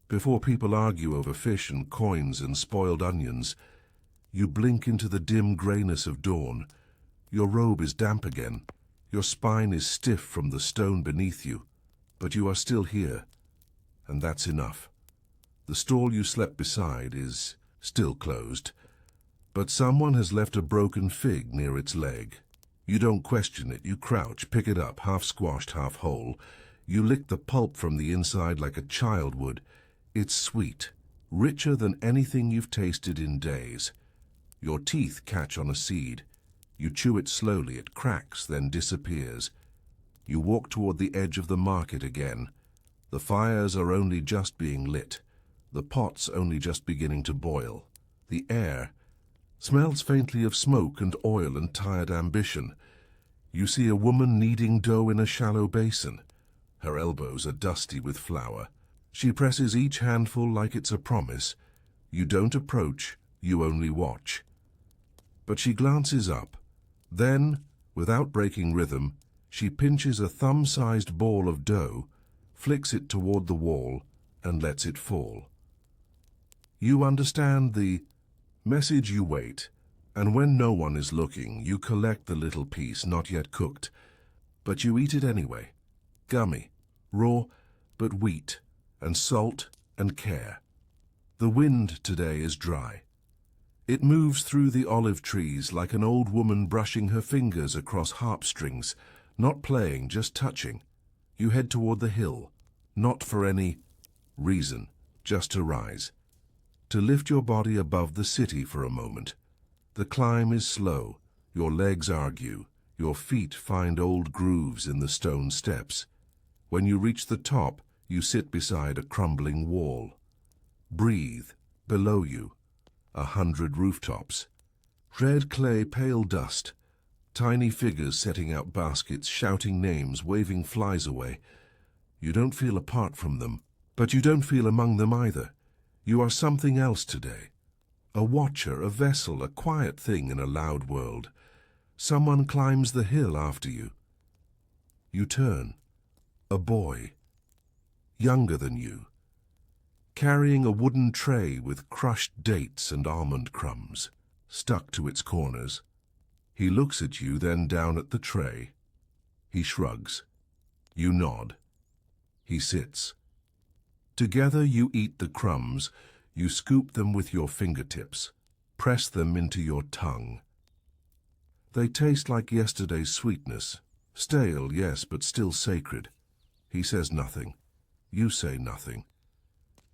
before people argue over fish and coins and spoiled onions. You blink into the dim grayness of dawn. Your robe is damp again. Your spine is stiff from the stone beneath you, but you are still here, and that's enough. The stall you slept beside is still closed, but someone has left a broken fig near its leg. You don't question it. You crouch, pick it up, half squashed, half whole. You lick the pulp from the inside like a child would. It's sweet, richer than anything you've tasted in days. Your teeth catch on a seed. You chew it slowly. It cracks, then disappears. You walk toward the edge of the market again. The fires are only just being lit. The pots only just beginning to boil. The air smells faintly of smoke and oil and tired ambition. You see a woman kneading dough in a shallow basin. Her elbows are dusty with flour. She presses each handful like it's a promise. You don't approach, you only watch. But she glances up. Then, without breaking rhythm, she pinches a thumb-sized ball of dough, flicks it toward the wall, and lets it fall. You understand the message. You wait, and when no one is looking, you collect the little piece not yet cooked, but you eat it anyway. Gummy, raw, but wheat, and salt, and care. The wind today is dry. It moves through the olive trees like an old woman brushing her fingers across harp strings, not playing, just touching. You head toward the hill, not for any reason, just to rise. To lift your body above the city for a moment. The climb is slow, your legs argue, your feet find old grooves in the stone steps. When you reach the top, you sit beside a crumbling wall. Breathe, below you, 100 rooftops. Red clay, pale dust. Tiny figures setting out baskets, shouting names, waving flies away. You don't feel apart from them, but you don't feel among them either. You are something else today. A watcher, a vessel, a quiet thing in a loud world. Someone climbs the hill after you. You turn. A boy, younger than you, carrying a wooden tray with crushed dates and almond crumbs stuck to its corners. He looks at you, then down at the tray. He shrugs. You nod. He sits. Together you eat the crumbs. You scoop them with your fingertips, press them into your tongue. They taste like yesterday's sweetness. Stale, yes, but still sacred. He says nothing. You say nothing.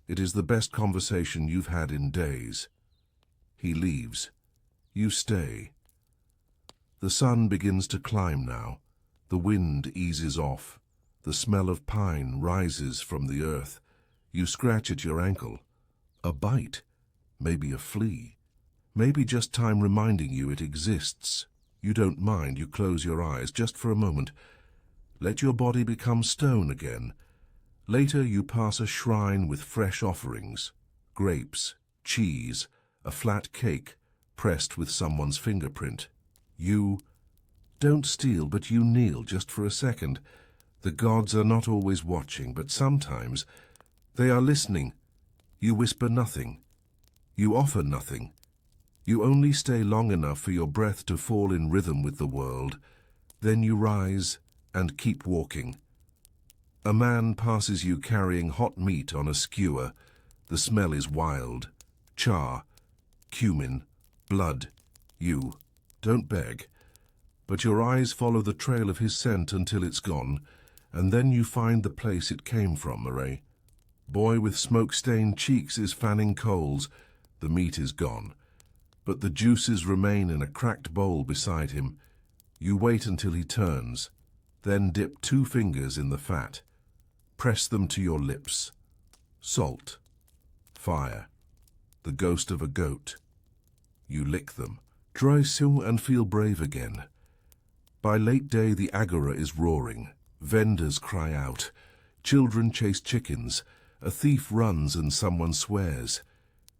It is the best conversation you've had in days. He leaves. You stay. The sun begins to climb now. The wind eases off. The smell of pine rises from the earth. You scratch at your ankle. A bite. Maybe a flea. Maybe just time reminding you it exists. You don't mind. You close your eyes just for a moment. Let your body become stone again. Later you pass a shrine with fresh offerings. Grapes, cheese, a flat cake, pressed with someone's fingerprint. You don't steal, but you kneel just for a second. The gods are not always watching, but sometimes they are listening. You whisper nothing. You offer nothing. You only stay long enough for your breath to fall in rhythm with the world. Then you rise and keep walking. A man passes you carrying hot meat on a skewer. The smell is wild. Char, cumin, blood. You don't beg, but your eyes follow the trail of his scent until it's gone, and then you find the place it came from, Murray. Boy with smoke-stained cheeks is fanning coals. The meat is gone, but the juices remain in a cracked bowl beside him. You wait until he turns, then dip 2 fingers in the fat. Press them to your lips. Salt. Fire. The ghost of a goat. You lick them. Dry soon and feel brave again. By late day the agora is roaring. Vendors cry out. Children chase chickens. A thief runs and someone swears.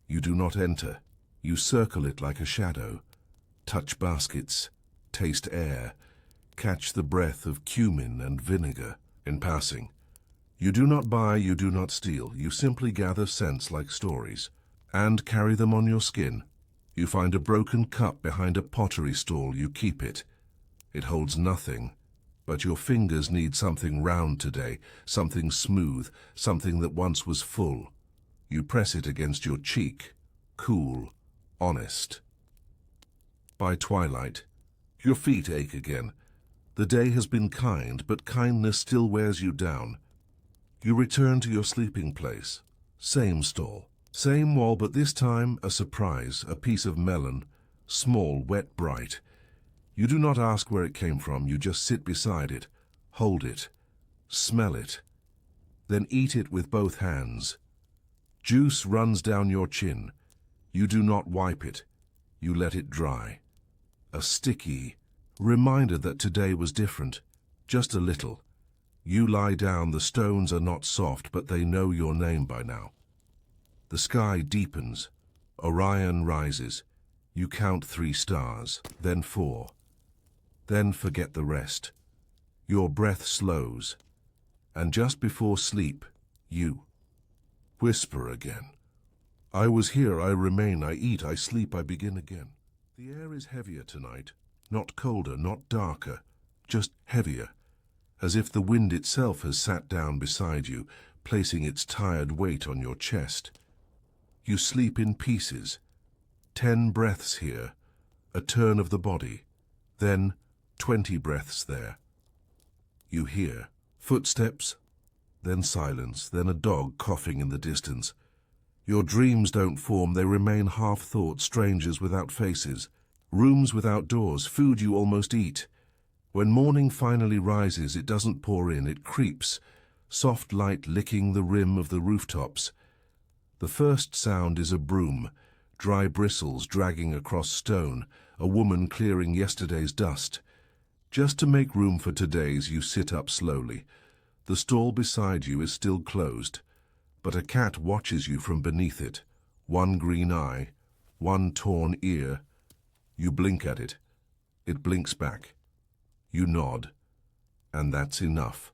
You do not enter. You circle it like a shadow. Touch baskets. Taste air. Catch the breath of cumin and vinegar in passing. You do not buy, you do not steal. You simply gather scents like stories and carry them on your skin. You find a broken cup behind a pottery stall. You keep it. It holds nothing, but your fingers need something round today, something smooth, something that once was full. You press it against your cheek, cool, honest. By twilight, your feet ache again. The day has been kind, but kindness still wears you down. You return to your sleeping place. Same stall, same wall, but this time a surprise, a piece of melon, small, wet, bright. You do not ask where it came from, you just sit beside it, hold it, smell it, then eat it with both hands. Juice runs down your chin. You do not wipe it, you let it dry. A sticky reminder that today was different, just a little. You lie down, the stones are not soft, but they know your name by now. The sky deepens, Orion rises. You count 3 stars, then 4. Then forget the rest. Your breath slows. And just before sleep, you whisper again. I was here, I remain, I eat, I sleep, I begin again. The air is heavier tonight. Not colder, not darker, just heavier. As if the wind itself has sat down beside you, placing its tired weight on your chest. You sleep in pieces. 10 breaths here, a turn of the body, then 20 breaths there. You hear footsteps, then silence, then a dog coughing in the distance. Your dreams don't form, they remain half-thought, strangers without faces, rooms without doors, food you almost eat. When morning finally rises, it doesn't pour in, it creeps, soft light licking the rim of the rooftops. The first sound is a broom, dry bristles dragging across stone, a woman clearing yesterday's dust. Just to make room for today's, you sit up slowly. The stall beside you is still closed, but a cat watches you from beneath it. One green eye, one torn ear. You blink at it. It blinks back. You nod. And that's enough.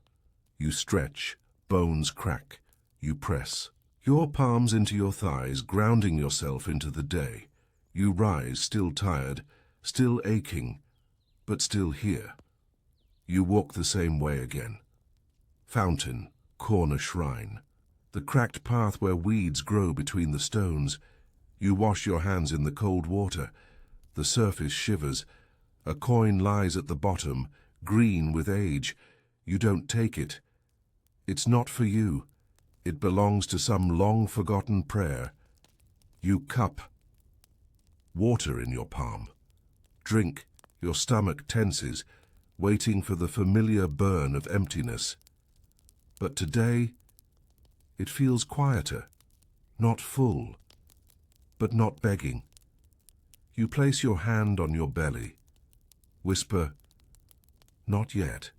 You stretch, bones crack. You press your palms into your thighs, grounding yourself into the day. You rise, still tired, still aching, but still here. You walk the same way again. Fountain, corner shrine. The cracked path where weeds grow between the stones. You wash your hands in the cold water. The surface shivers. A coin lies at the bottom, green with age. You don't take it. It's not for you. It belongs to some long-forgotten prayer. You cup. Water in your palm. Drink. Your stomach tenses, waiting for the familiar burn of emptiness. But today, it feels quieter, not full, but not begging. You place your hand on your belly, whisper, not yet.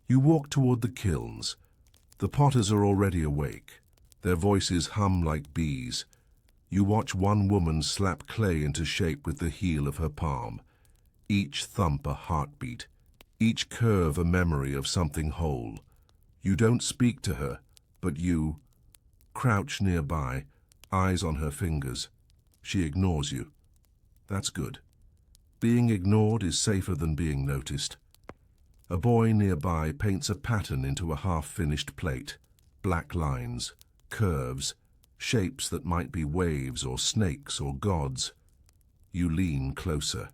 You walk toward the kilns. The potters are already awake. Their voices hum like bees. You watch one woman slap clay into shape with the heel of her palm. Each thump a heartbeat, each curve a memory of something whole. You don't speak to her, but you crouch nearby, eyes on her fingers. She ignores you. That's good. Being ignored is safer than being noticed. A boy nearby paints a pattern into a half-finished plate. Black lines, curves, shapes that might be waves or snakes or gods. You lean closer.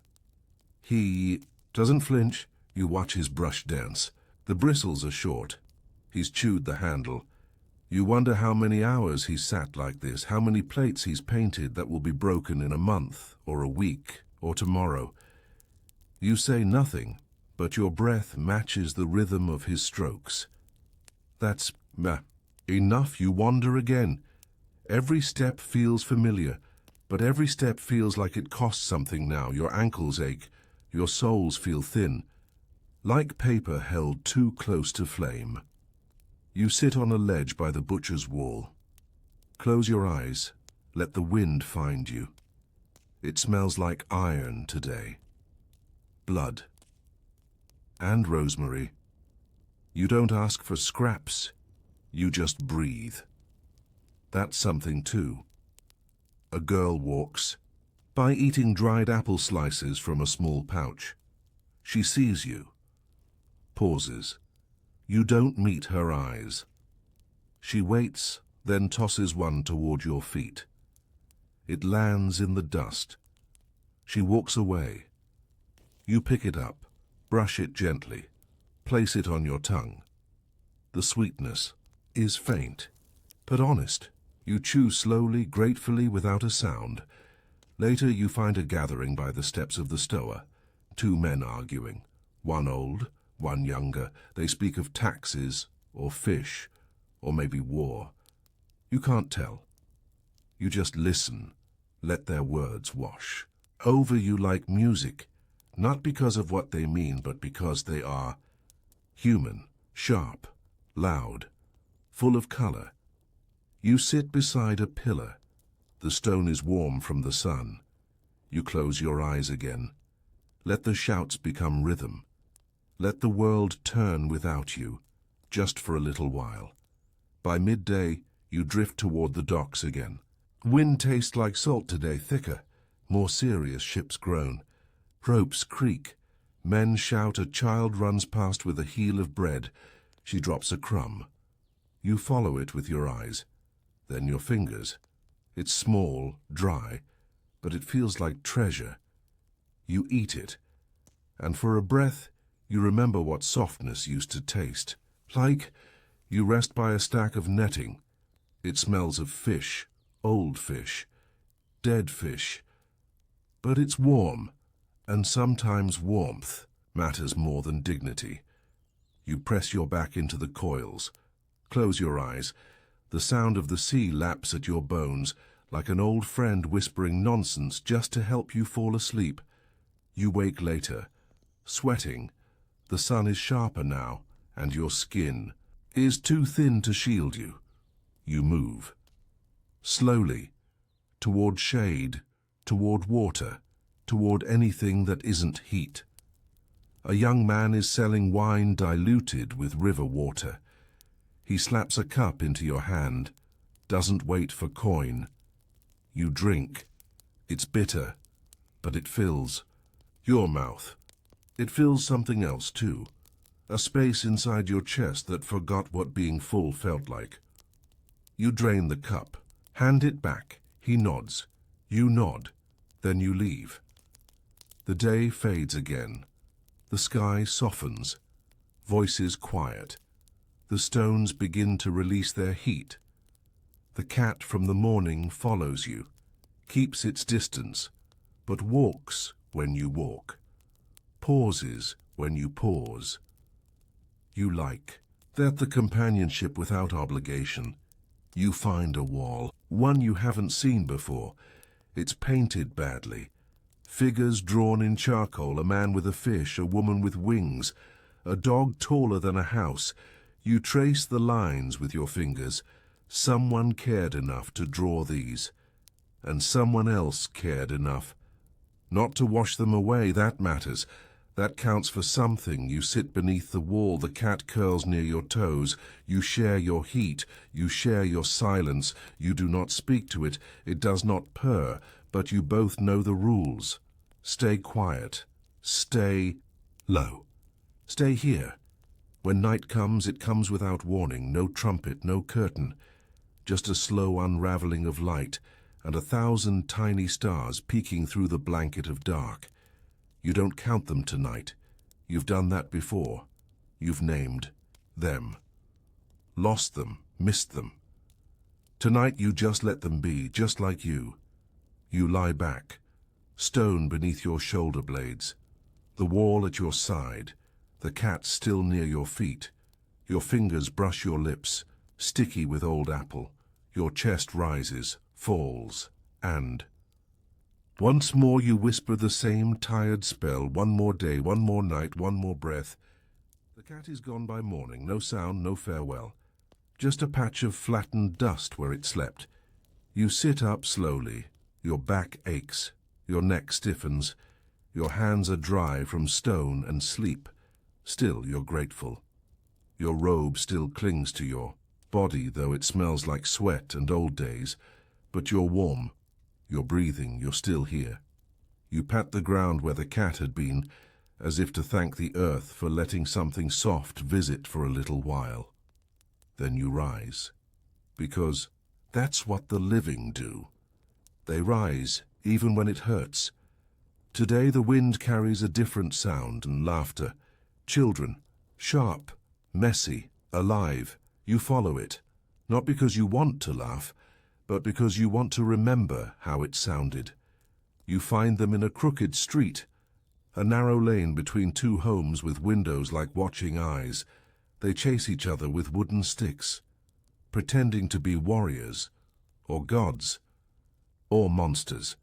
He doesn't flinch. You watch his brush dance. The bristles are short. He's chewed the handle. You wonder how many hours he's sat like this, how many plates he's painted that will be broken in a month, or a week, or tomorrow. You say nothing, but your breath matches the rhythm of his strokes. That's enough. You wander again. Every step feels familiar, but every step feels like it costs something now. Your ankles ache. Your soles feel thin, like paper held too close to flame. You sit on a ledge by the butcher's wall. Close your eyes. Let the wind find you. It smells like iron today. Blood. And rosemary. You don't ask for scraps. You just breathe. That's something too. A girl walks by eating dried apple slices from a small pouch. She sees you. Pauses. You don't meet her eyes. She waits, then tosses one toward your feet. It lands in the dust. She walks away. You pick it up, brush it gently, place it on your tongue. The sweetness is faint, but honest. You chew slowly, gratefully, without a sound. Later you find a gathering by the steps of the Stoa. 2 men arguing, one old, one younger. They speak of taxes, or fish, or maybe war. You can't tell. You just listen, let their words wash over you like music, not because of what they mean, but because they are human, sharp, loud, full of color. You sit beside a pillar. The stone is warm from the sun. You close your eyes again. Let the shouts become rhythm. Let the world turn without you, just for a little while. By midday, you drift toward the docks again. Wind tastes like salt today, thicker. More serious, ships groan. Ropes creak. Men shout. A child runs past with a heel of bread. She drops a crumb. You follow it with your eyes, then your fingers. It's small, dry, but it feels like treasure. You eat it, and for a breath, you remember what softness used to taste. Like you rest by a stack of netting. It smells of fish, old fish, dead fish. But it's warm, and sometimes warmth matters more than dignity. You press your back into the coils. Close your eyes. The sound of the sea laps at your bones, like an old friend whispering nonsense just to help you fall asleep. You wake later, sweating. The sun is sharper now, and your skin is too thin to shield you. You move. Slowly, toward shade, toward water, toward anything that isn't heat. A young man is selling wine diluted with river water. He slaps a cup into your hand, doesn't wait for coin. You drink. It's bitter, but it fills your mouth. It fills something else too, a space inside your chest that forgot what being full felt like. You drain the cup, hand it back. He nods. You nod. Then you leave. The day fades again. The sky softens. Voices quiet. The stones begin to release their heat. The cat from the morning follows you, keeps its distance, but walks when you walk, pauses when you pause. You like that, the companionship without obligation. You find a wall, one you haven't seen before. It's painted badly. Figures drawn in charcoal, a man with a fish, a woman with wings, a dog taller than a house. You trace the lines with your fingers. Someone cared enough to draw these, and someone else cared enough not to wash them away. That matters. That counts for something. You sit beneath the wall. The cat curls near your toes. You share your heat. You share your silence. You do not speak to it. It does not purr, but you both know the rules. Stay quiet. Stay low. Stay here. When night comes, it comes without warning. No trumpet, no curtain. Just a slow unraveling of light, and 1,000 tiny stars peeking through the blanket of dark. You don't count them tonight. You've done that before. You've named them. Lost them, missed them. Tonight you just let them be, just like you. You lie back, stone beneath your shoulder blades, the wall at your side, the cat still near your feet. Your fingers brush your lips, sticky with old apple. Your chest rises, falls, and once more you whisper the same tired spell. One more day, one more night, one more breath. The cat is gone by morning. No sound, no farewell. Just a patch of flattened dust where it slept. You sit up slowly. Your back aches. Your neck stiffens. Your hands are dry from stone and sleep. Still you're grateful. Your robe still clings to your body, though it smells like sweat and old days. But you're warm. You're breathing. You're still here. You pat the ground where the cat had been, as if to thank the earth for letting something soft visit for a little while. Then you rise, because that's what the living do. They rise, even when it hurts. Today the wind carries a different sound and laughter. Children, sharp, messy, alive. You follow it, not because you want to laugh, but because you want to remember how it sounded. You find them in a crooked street, a narrow lane between two homes with windows like watching eyes. They chase each other with wooden sticks, pretending to be warriors, or gods, or monsters.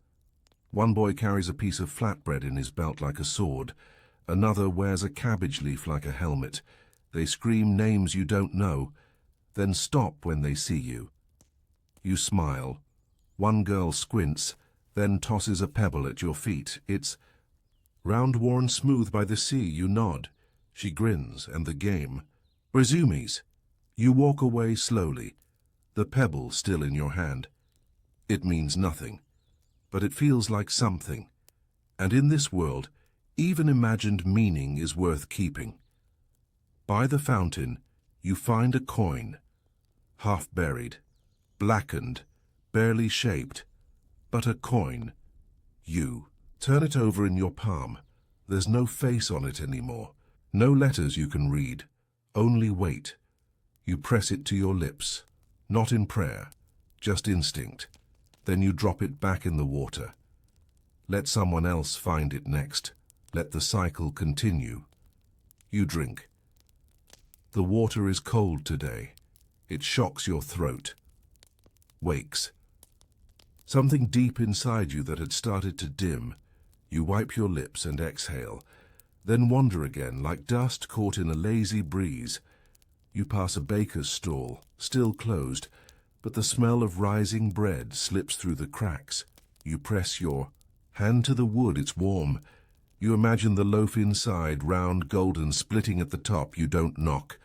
One boy carries a piece of flatbread in his belt like a sword. Another wears a cabbage leaf like a helmet. They scream names you don't know, then stop when they see you. You smile, One girl squints, then tosses a pebble at your feet. It's round worn smooth by the sea. You nod. She grins, and the game resumes. You walk away slowly, the pebble still in your hand. It means nothing, but it feels like something. And in this world, even imagined meaning is worth keeping. By the fountain, you find a coin, half buried, blackened, barely shaped, but a coin. You turn it over in your palm. There's no face on it anymore. No letters you can read, only weight. You press it to your lips, not in prayer, just instinct. Then you drop it back in the water. Let someone else find it next. Let the cycle continue. You drink. The water is cold today. It shocks your throat. Wakes. Something deep inside you that had started to dim. You wipe your lips and exhale, then wander again like dust caught in a lazy breeze. You pass a baker's stall, still closed, but the smell of rising bread slips through the cracks. You press your hand to the wood. It's warm. You imagine the loaf inside, round, golden, splitting at the top. You don't knock.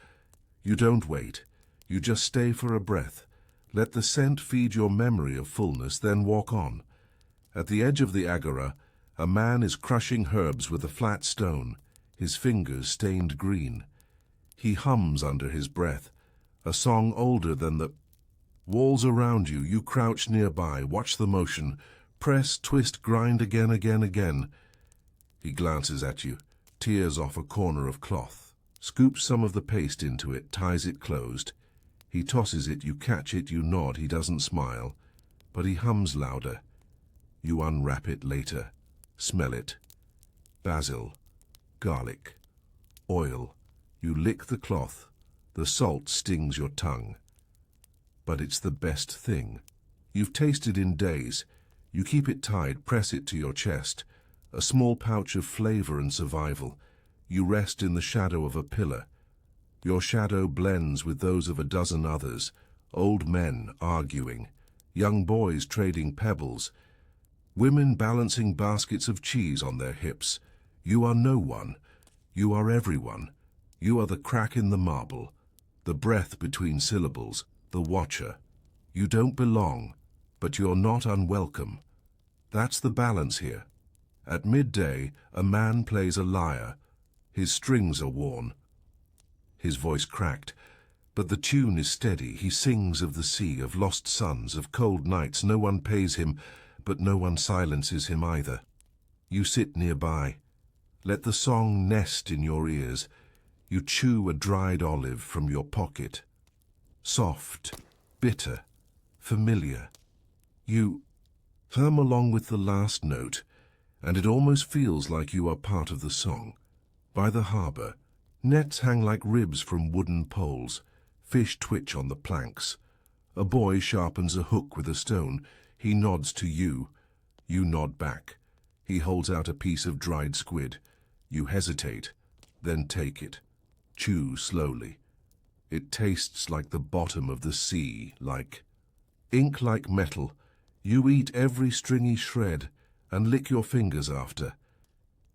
You don't wait. You just stay for a breath. Let the scent feed your memory of fullness, then walk on. At the edge of the agora, a man is crushing herbs with a flat stone, his fingers stained green. He hums under his breath, a song older than the walls around you. You crouch nearby, watch the motion, press, twist, grind again, again, again. He glances at you, tears off a corner of cloth, scoops some of the paste into it, ties it closed. He tosses it, you catch it, you nod. He doesn't smile, but he hums louder. You unwrap it later, smell it. Basil, garlic, oil. You lick the cloth. The salt stings your tongue. But it's the best thing. You've tasted in days. You keep it tied, press it to your chest. A small pouch of flavor and survival. You rest in the shadow of a pillar. Your shadow blends with those of a dozen others, old men arguing, young boys trading pebbles, women balancing baskets of cheese on their hips. You are no one. You are everyone. You are the crack in the marble, the breath between syllables, the watcher. You don't belong, but you're not unwelcome. That's the balance here. At midday, a man plays a lyre. His strings are worn. His voice cracked, but the tune is steady. He sings of the sea, of lost suns, of cold nights. No one pays him, but no one silences him either. You sit nearby. Let the song nest in your ears. You chew a dried olive from your pocket. Soft, bitter, familiar. You hum along with the last note, and it almost feels like you are part of the song. By the harbor, nets hang like ribs from wooden poles. Fish twitch on the planks. A boy sharpens a hook with a stone. He nods to you. You nod back. He holds out a piece of dried squid. You hesitate, then take it. Chew slowly. It tastes like the bottom of the sea, like ink, like metal. You eat every stringy shred and lick your fingers after.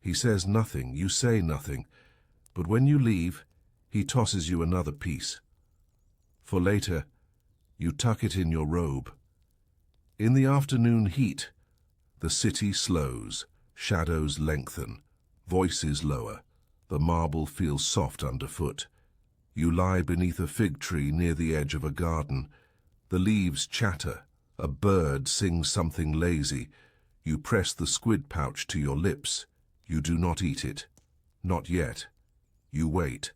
He says nothing, you say nothing, but when you leave, he tosses you another piece. For later, you tuck it in your robe. In the afternoon heat, the city slows, shadows lengthen, voices lower. The marble feels soft underfoot. You lie beneath a fig tree near the edge of a garden. The leaves chatter. A bird sings something lazy. You press the squid pouch to your lips. You do not eat it. Not yet. You wait.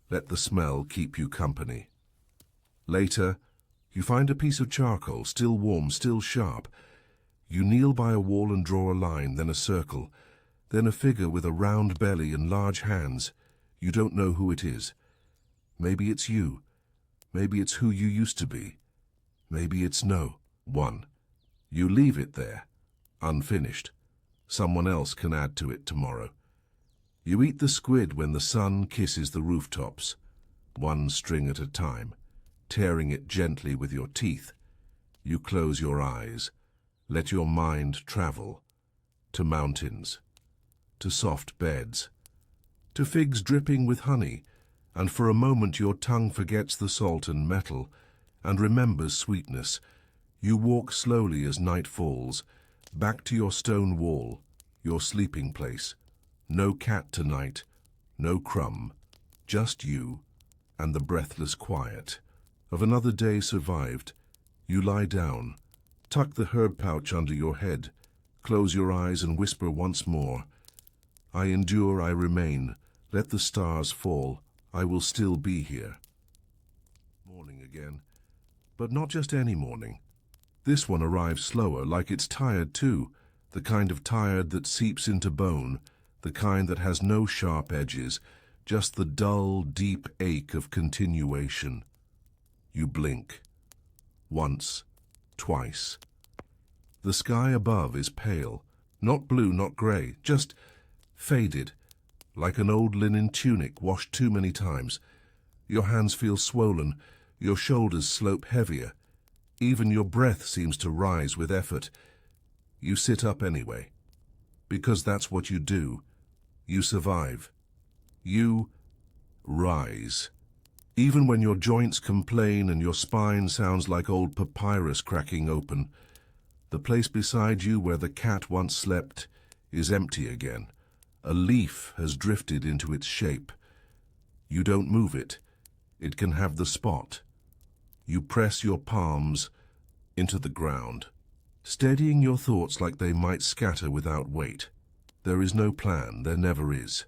Let the smell keep you company. Later, you find a piece of charcoal, still warm, still sharp. You kneel by a wall and draw a line, then a circle. Then a figure with a round belly and large hands. You don't know who it is. Maybe it's you. Maybe it's who you used to be. Maybe it's no one. You leave it there, unfinished. Someone else can add to it tomorrow. You eat the squid when the sun kisses the rooftops, one string at a time, tearing it gently with your teeth. You close your eyes. Let your mind travel to mountains, to soft beds, to figs dripping with honey, and for a moment your tongue forgets the salt and metal and remembers sweetness. You walk slowly as night falls, back to your stone wall, your sleeping place. No cat tonight, no crumb, just you and the breathless quiet of another day survived. You lie down, tuck the herb pouch under your head, close your eyes and whisper once more, I endure, I remain, let the stars fall, I will still be here. Morning again, but not just any morning. This one arrives slower, like it's tired too, the kind of tired that seeps into bone, the kind that has no sharp edges, just the dull, deep ache of continuation. You blink. Once, twice. The sky above is pale, not blue, not grey, just faded, like an old linen tunic washed too many times. Your hands feel swollen, your shoulders slope heavier. Even your breath seems to rise with effort. You sit up anyway, because that's what you do. You survive. You rise. Even when your joints complain and your spine sounds like old papyrus cracking open, the place beside you where the cat once slept is empty again. A leaf has drifted into its shape. You don't move it. It can have the spot. You press your palms into the ground, steadying your thoughts like they might scatter without weight. There is no plan, there never is.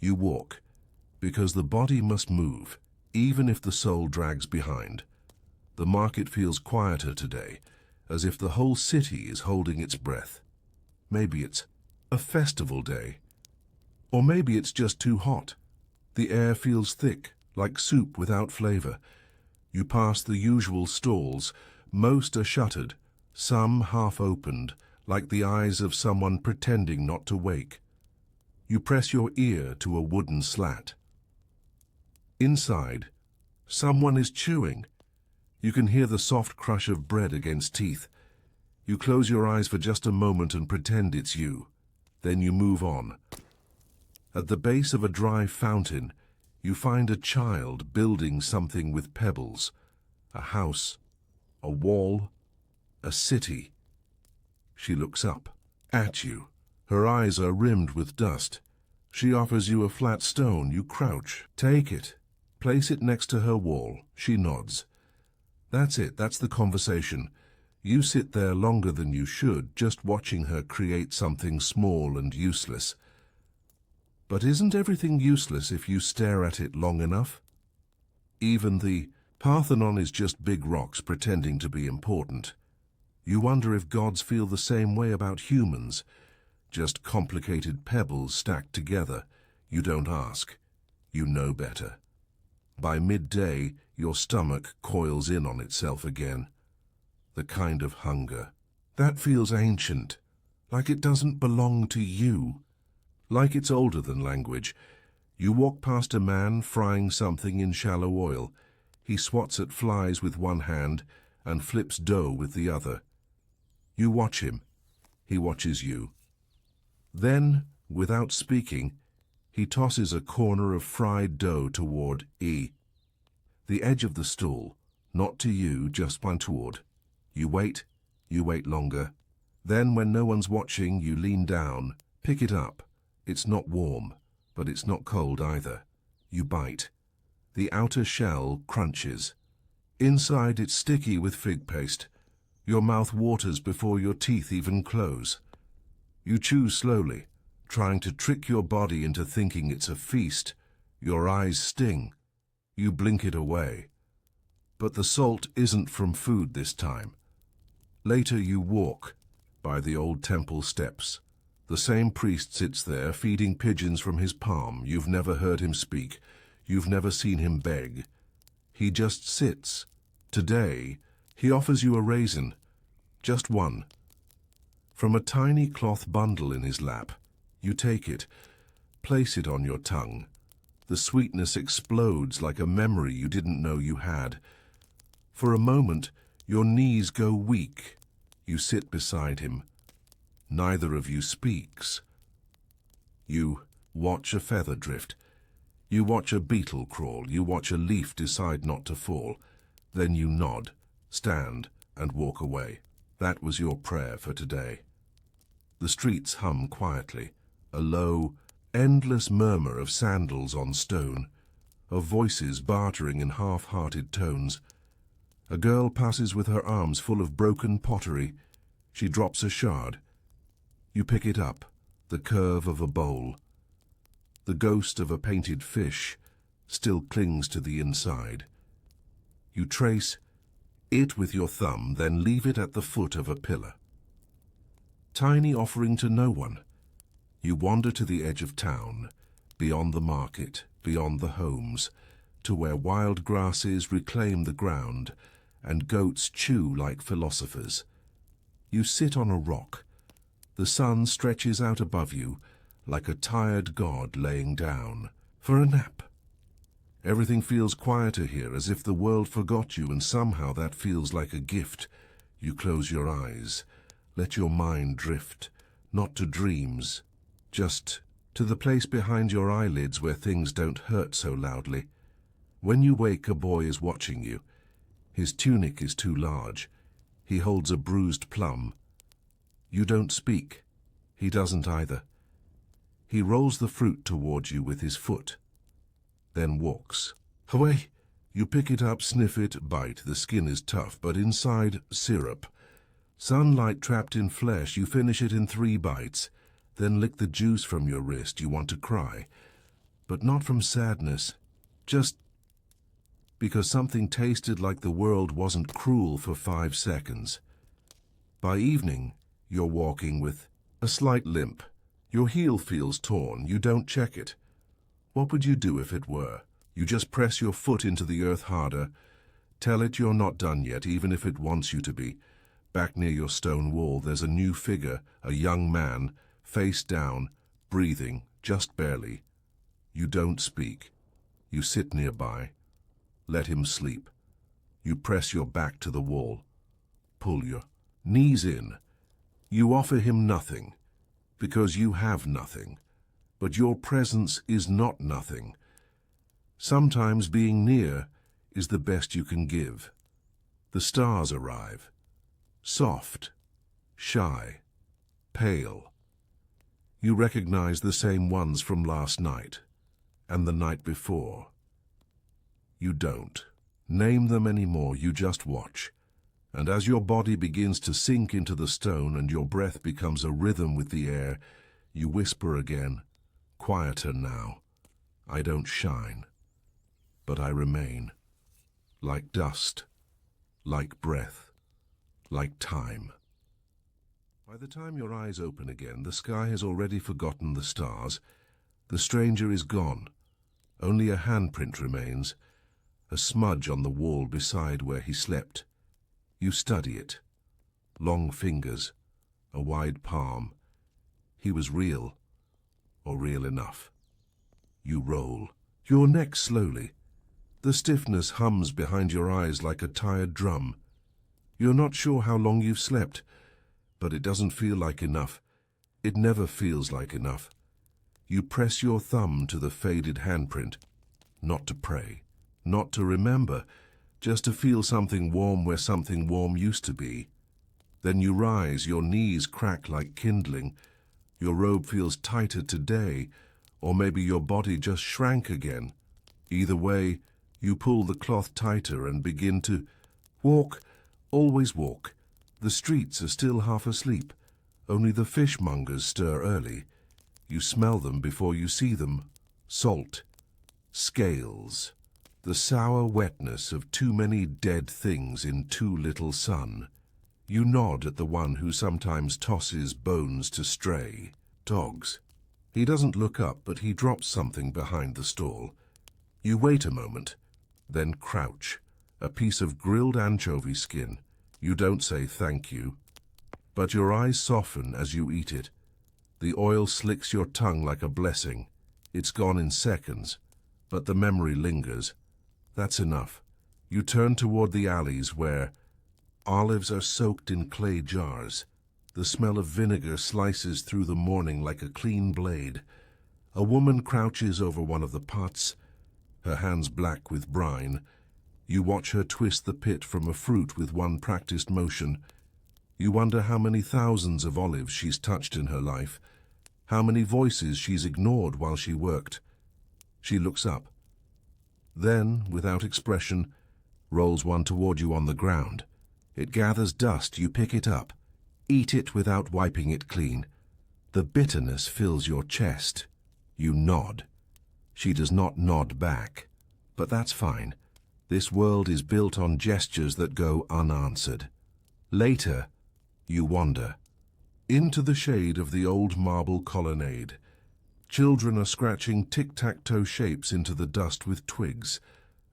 You walk, because the body must move, even if the soul drags behind. The market feels quieter today, as if the whole city is holding its breath. Maybe it's a festival day. Or maybe it's just too hot. The air feels thick, like soup without flavor. You pass the usual stalls. Most are shuttered, some half opened, like the eyes of someone pretending not to wake. You press your ear to a wooden slat. Inside, someone is chewing. You can hear the soft crush of bread against teeth. You close your eyes for just a moment and pretend it's you. Then you move on. At the base of a dry fountain, you find a child building something with pebbles. A house, a wall, a city. She looks up, at you. Her eyes are rimmed with dust. She offers you a flat stone. You crouch. Take it. Place it next to her wall. She nods. That's it. That's the conversation. You sit there longer than you should, just watching her create something small and useless. But isn't everything useless if you stare at it long enough? Even the Parthenon is just big rocks pretending to be important. You wonder if gods feel the same way about humans, just complicated pebbles stacked together. You don't ask. You know better. By midday, your stomach coils in on itself again. The kind of hunger. That feels ancient, like it doesn't belong to you. Like it's older than language. You walk past a man frying something in shallow oil. He swats at flies with one hand and flips dough with the other. You watch him. He watches you. Then, without speaking, he tosses a corner of fried dough toward E. The edge of the stool, not to you, just one toward. You wait longer. Then, when no one's watching, you lean down, pick it up. It's not warm, but it's not cold either. You bite. The outer shell crunches. Inside, it's sticky with fig paste. Your mouth waters before your teeth even close. You chew slowly, trying to trick your body into thinking it's a feast. Your eyes sting. You blink it away. But the salt isn't from food this time. Later you walk by the old temple steps. The same priest sits there, feeding pigeons from his palm. You've never heard him speak. You've never seen him beg. He just sits. Today, he offers you a raisin. Just one. From a tiny cloth bundle in his lap. You take it, place it on your tongue. The sweetness explodes like a memory you didn't know you had. For a moment, your knees go weak. You sit beside him. Neither of you speaks. You watch a feather drift. You watch a beetle crawl. You watch a leaf decide not to fall. Then you nod, stand, and walk away. That was your prayer for today. The streets hum quietly, a low, endless murmur of sandals on stone, of voices bartering in half-hearted tones. A girl passes with her arms full of broken pottery. She drops a shard. You pick it up, the curve of a bowl. The ghost of a painted fish still clings to the inside. You trace it with your thumb, then leave it at the foot of a pillar. Tiny offering to no one. You wander to the edge of town, beyond the market, beyond the homes, to where wild grasses reclaim the ground and goats chew like philosophers. You sit on a rock. The sun stretches out above you like a tired god laying down for a nap. Everything feels quieter here, as if the world forgot you, and somehow that feels like a gift. You close your eyes, let your mind drift, not to dreams, just to the place behind your eyelids where things don't hurt so loudly. When you wake, a boy is watching you. His tunic is too large. He holds a bruised plum. You don't speak. He doesn't either. He rolls the fruit towards you with his foot, then walks away. You pick it up, sniff it, bite. The skin is tough, but inside, syrup. Sunlight trapped in flesh. You finish it in 3 bites, then lick the juice from your wrist. You want to cry, but not from sadness, just because something tasted like the world wasn't cruel for 5 seconds. By evening, you're walking with a slight limp. Your heel feels torn. You don't check it. What would you do if it were? You just press your foot into the earth harder. Tell it you're not done yet, even if it wants you to be. Back near your stone wall, there's a new figure, a young man, face down, breathing, just barely. You don't speak. You sit nearby. Let him sleep. You press your back to the wall. Pull your knees in. You offer him nothing, because you have nothing. But your presence is not nothing. Sometimes being near is the best you can give. The stars arrive. Soft, shy, pale. You recognize the same ones from last night and the night before. You don't name them anymore, you just watch. And as your body begins to sink into the stone and your breath becomes a rhythm with the air, you whisper again, quieter now. I don't shine, but I remain, like dust, like breath, like time. By the time your eyes open again, the sky has already forgotten the stars. The stranger is gone. Only a handprint remains, a smudge on the wall beside where he slept. You study it. Long fingers, a wide palm. He was real, or real enough. You roll your neck slowly. The stiffness hums behind your eyes like a tired drum. You're not sure how long you've slept, but it doesn't feel like enough. It never feels like enough. You press your thumb to the faded handprint, not to pray, not to remember, just to feel something warm where something warm used to be. Then you rise, your knees crack like kindling. Your robe feels tighter today, or maybe your body just shrank again. Either way, you pull the cloth tighter and begin to walk, always walk. The streets are still half asleep. Only the fishmongers stir early. You smell them before you see them. Salt, scales, the sour wetness of too many dead things in too little sun. You nod at the one who sometimes tosses bones to stray dogs. He doesn't look up, but he drops something behind the stall. You wait a moment, then crouch, a piece of grilled anchovy skin. You don't say thank you, but your eyes soften as you eat it. The oil slicks your tongue like a blessing. It's gone in seconds, but the memory lingers. That's enough. You turn toward the alleys where Olives are soaked in clay jars. The smell of vinegar slices through the morning like a clean blade. A woman crouches over one of the pots, her hands black with brine. You watch her twist the pit from a fruit with one practiced motion. You wonder how many thousands of olives she's touched in her life, how many voices she's ignored while she worked. She looks up. Then, without expression, rolls one toward you on the ground. It gathers dust, you pick it up. Eat it without wiping it clean. The bitterness fills your chest. You nod. She does not nod back. But that's fine. This world is built on gestures that go unanswered. Later, you wander. Into the shade of the old marble colonnade. Children are scratching tic-tac-toe shapes into the dust with twigs.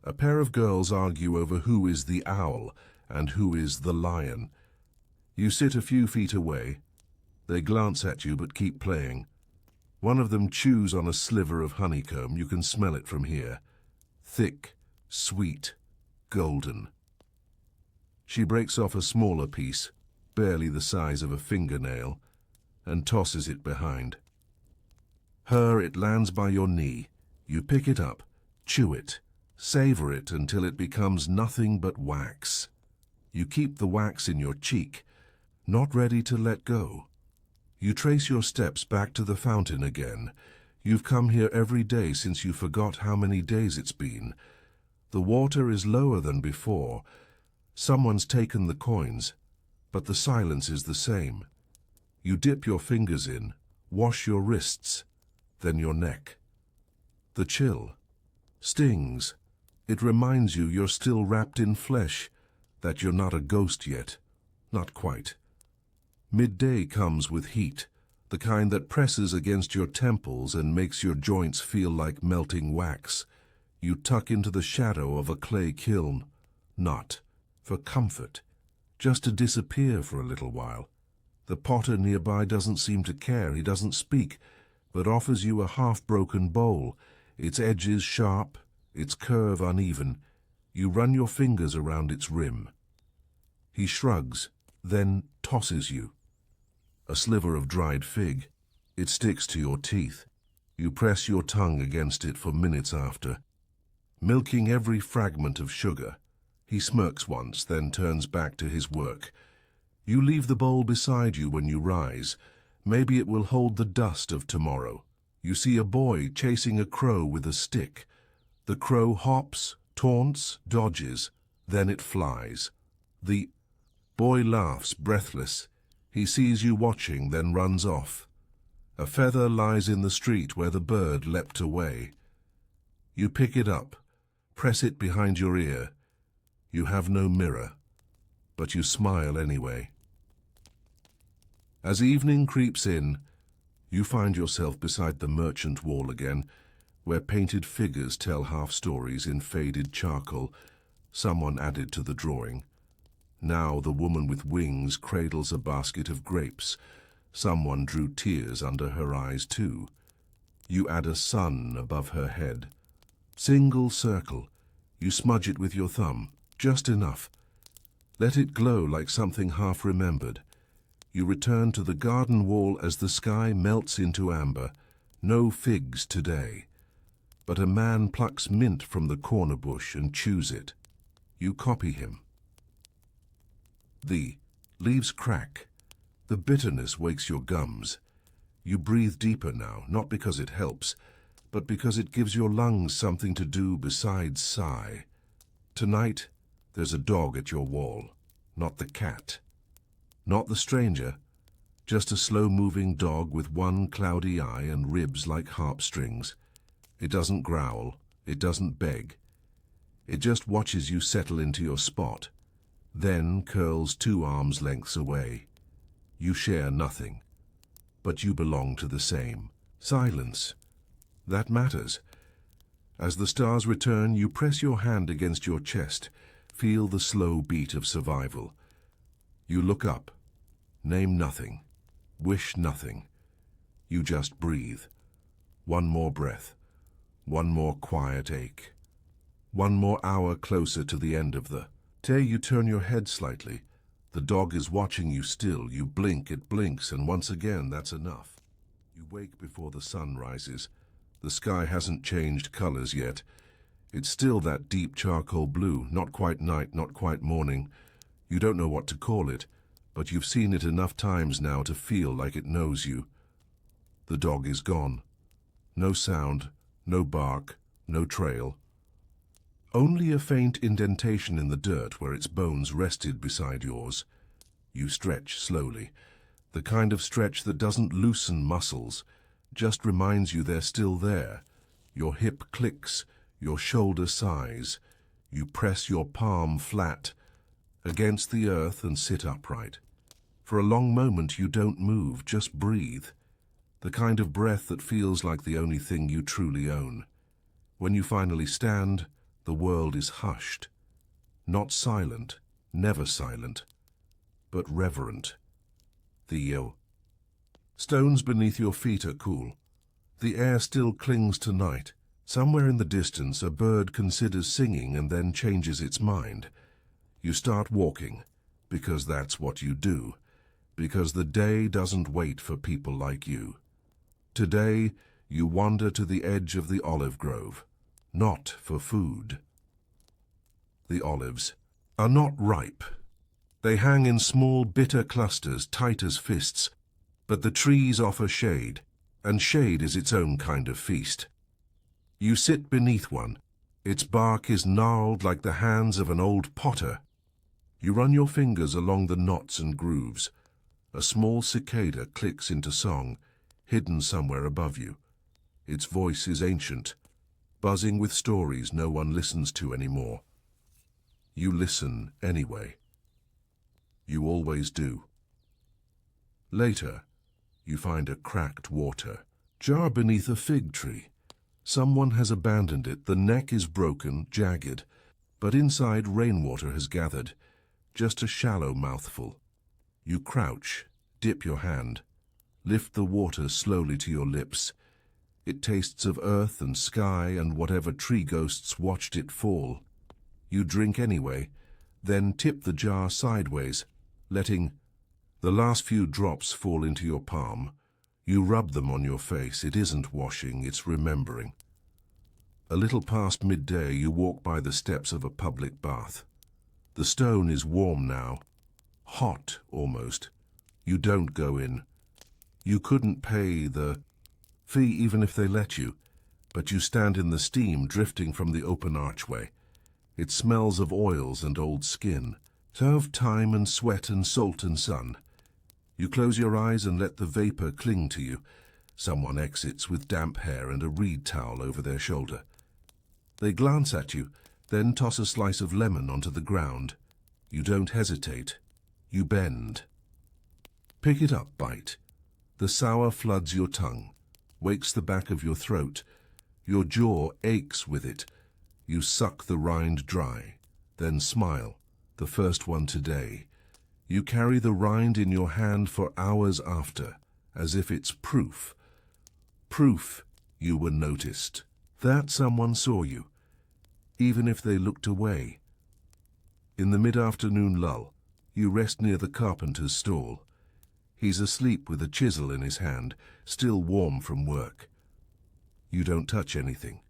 A pair of girls argue over who is the owl and who is the lion. You sit a few feet away. They glance at you but keep playing. One of them chews on a sliver of honeycomb. You can smell it from here. Thick, sweet, golden. She breaks off a smaller piece, barely the size of a fingernail, and tosses it behind. It lands by your knee. You pick it up, chew it, savor it until it becomes nothing but wax. You keep the wax in your cheek, not ready to let go. You trace your steps back to the fountain again. You've come here every day since you forgot how many days it's been. The water is lower than before. Someone's taken the coins, but the silence is the same. You dip your fingers in, wash your wrists, then your neck. The chill stings. It reminds you you're still wrapped in flesh, that you're not a ghost yet. Not quite. Midday comes with heat, the kind that presses against your temples and makes your joints feel like melting wax. You tuck into the shadow of a clay kiln, not for comfort, just to disappear for a little while. The potter nearby doesn't seem to care. He doesn't speak, but offers you a half-broken bowl, its edges sharp, its curve uneven. You run your fingers around its rim. He shrugs, then tosses you. A sliver of dried fig. It sticks to your teeth. You press your tongue against it for minutes after, milking every fragment of sugar. He smirks once, then turns back to his work. You leave the bowl beside you when you rise. Maybe it will hold the dust of tomorrow. You see a boy chasing a crow with a stick. The crow hops, taunts, dodges, then it flies. The boy laughs, breathless. He sees you watching, then runs off. A feather lies in the street where the bird leapt away. You pick it up, press it behind your ear. You have no mirror, but you smile anyway. As evening creeps in, you find yourself beside the merchant wall again, where painted figures tell half-stories in faded charcoal, someone added to the drawing. Now the woman with wings cradles a basket of grapes. Someone drew tears under her eyes too. You add a sun above her head. Single circle. You smudge it with your thumb, just enough. Let it glow like something half-remembered. You return to the garden wall as the sky melts into amber. No figs today. But a man plucks mint from the corner bush and chews it. You copy him. The leaves crack. The bitterness wakes your gums. You breathe deeper now, not because it helps, but because it gives your lungs something to do besides sigh. Tonight, there's a dog at your wall, not the cat. Not the stranger, just a slow-moving dog with one cloudy eye and ribs like harp strings. It doesn't growl, it doesn't beg. It just watches you settle into your spot, then curls 2 arms lengths away. You share nothing, but you belong to the same. Silence. That matters. As the stars return, you press your hand against your chest, feel the slow beat of survival. You look up, name nothing, wish nothing. You just breathe. One more breath, one more quiet ache. One more hour closer to the end of the day. You turn your head slightly. The dog is watching you still. You blink, it blinks, and once again that's enough. You wake before the sun rises. The sky hasn't changed colors yet. It's still that deep charcoal blue, not quite night, not quite morning. You don't know what to call it, but you've seen it enough times now to feel like it knows you. The dog is gone. No sound, no bark, no trail. Only a faint indentation in the dirt where its bones rested beside yours. You stretch slowly, the kind of stretch that doesn't loosen muscles, just reminds you they're still there. Your hip clicks, your shoulder sighs. You press your palm flat against the earth and sit upright. For a long moment you don't move, just breathe. The kind of breath that feels like the only thing you truly own. When you finally stand, the world is hushed. Not silent, never silent, but reverent. The stones beneath your feet are cool. The air still clings to night. Somewhere in the distance, a bird considers singing and then changes its mind. You start walking, because that's what you do, because the day doesn't wait for people like you. Today, you wander to the edge of the olive grove, not for food. The olives are not ripe. They hang in small, bitter clusters, tight as fists, but the trees offer shade, and shade is its own kind of feast. You sit beneath one. Its bark is gnarled like the hands of an old potter. You run your fingers along the knots and grooves. A small cicada clicks into song, hidden somewhere above you. Its voice is ancient, buzzing with stories no one listens to anymore. You listen anyway. You always do. Later, you find a cracked water jar beneath a fig tree. Someone has abandoned it. The neck is broken, jagged, but inside rainwater has gathered, just a shallow mouthful. You crouch, dip your hand, lift the water slowly to your lips. It tastes of earth and sky and whatever tree ghosts watched it fall. You drink anyway, then tip the jar sideways, letting the last few drops fall into your palm. You rub them on your face. It isn't washing, it's remembering. A little past midday, you walk by the steps of a public bath. The stone is warm now, hot almost. You don't go in. You couldn't pay the fee even if they let you, but you stand in the steam drifting from the open archway. It smells of oils and old skin, of time and sweat and salt and sun. You close your eyes and let the vapor cling to you. Someone exits with damp hair and a reed towel over their shoulder. They glance at you, then toss a slice of lemon onto the ground. You don't hesitate. You bend. Pick it up, bite. The sour floods your tongue, wakes the back of your throat. Your jaw aches with it. You suck the rind dry, then smile, the first one today. You carry the rind in your hand for hours after, as if it's proof. Proof you were noticed, that someone saw you, even if they looked away. In the mid-afternoon lull, you rest near the carpenter's stall. He's asleep with a chisel in his hand, still warm from work. You don't touch anything,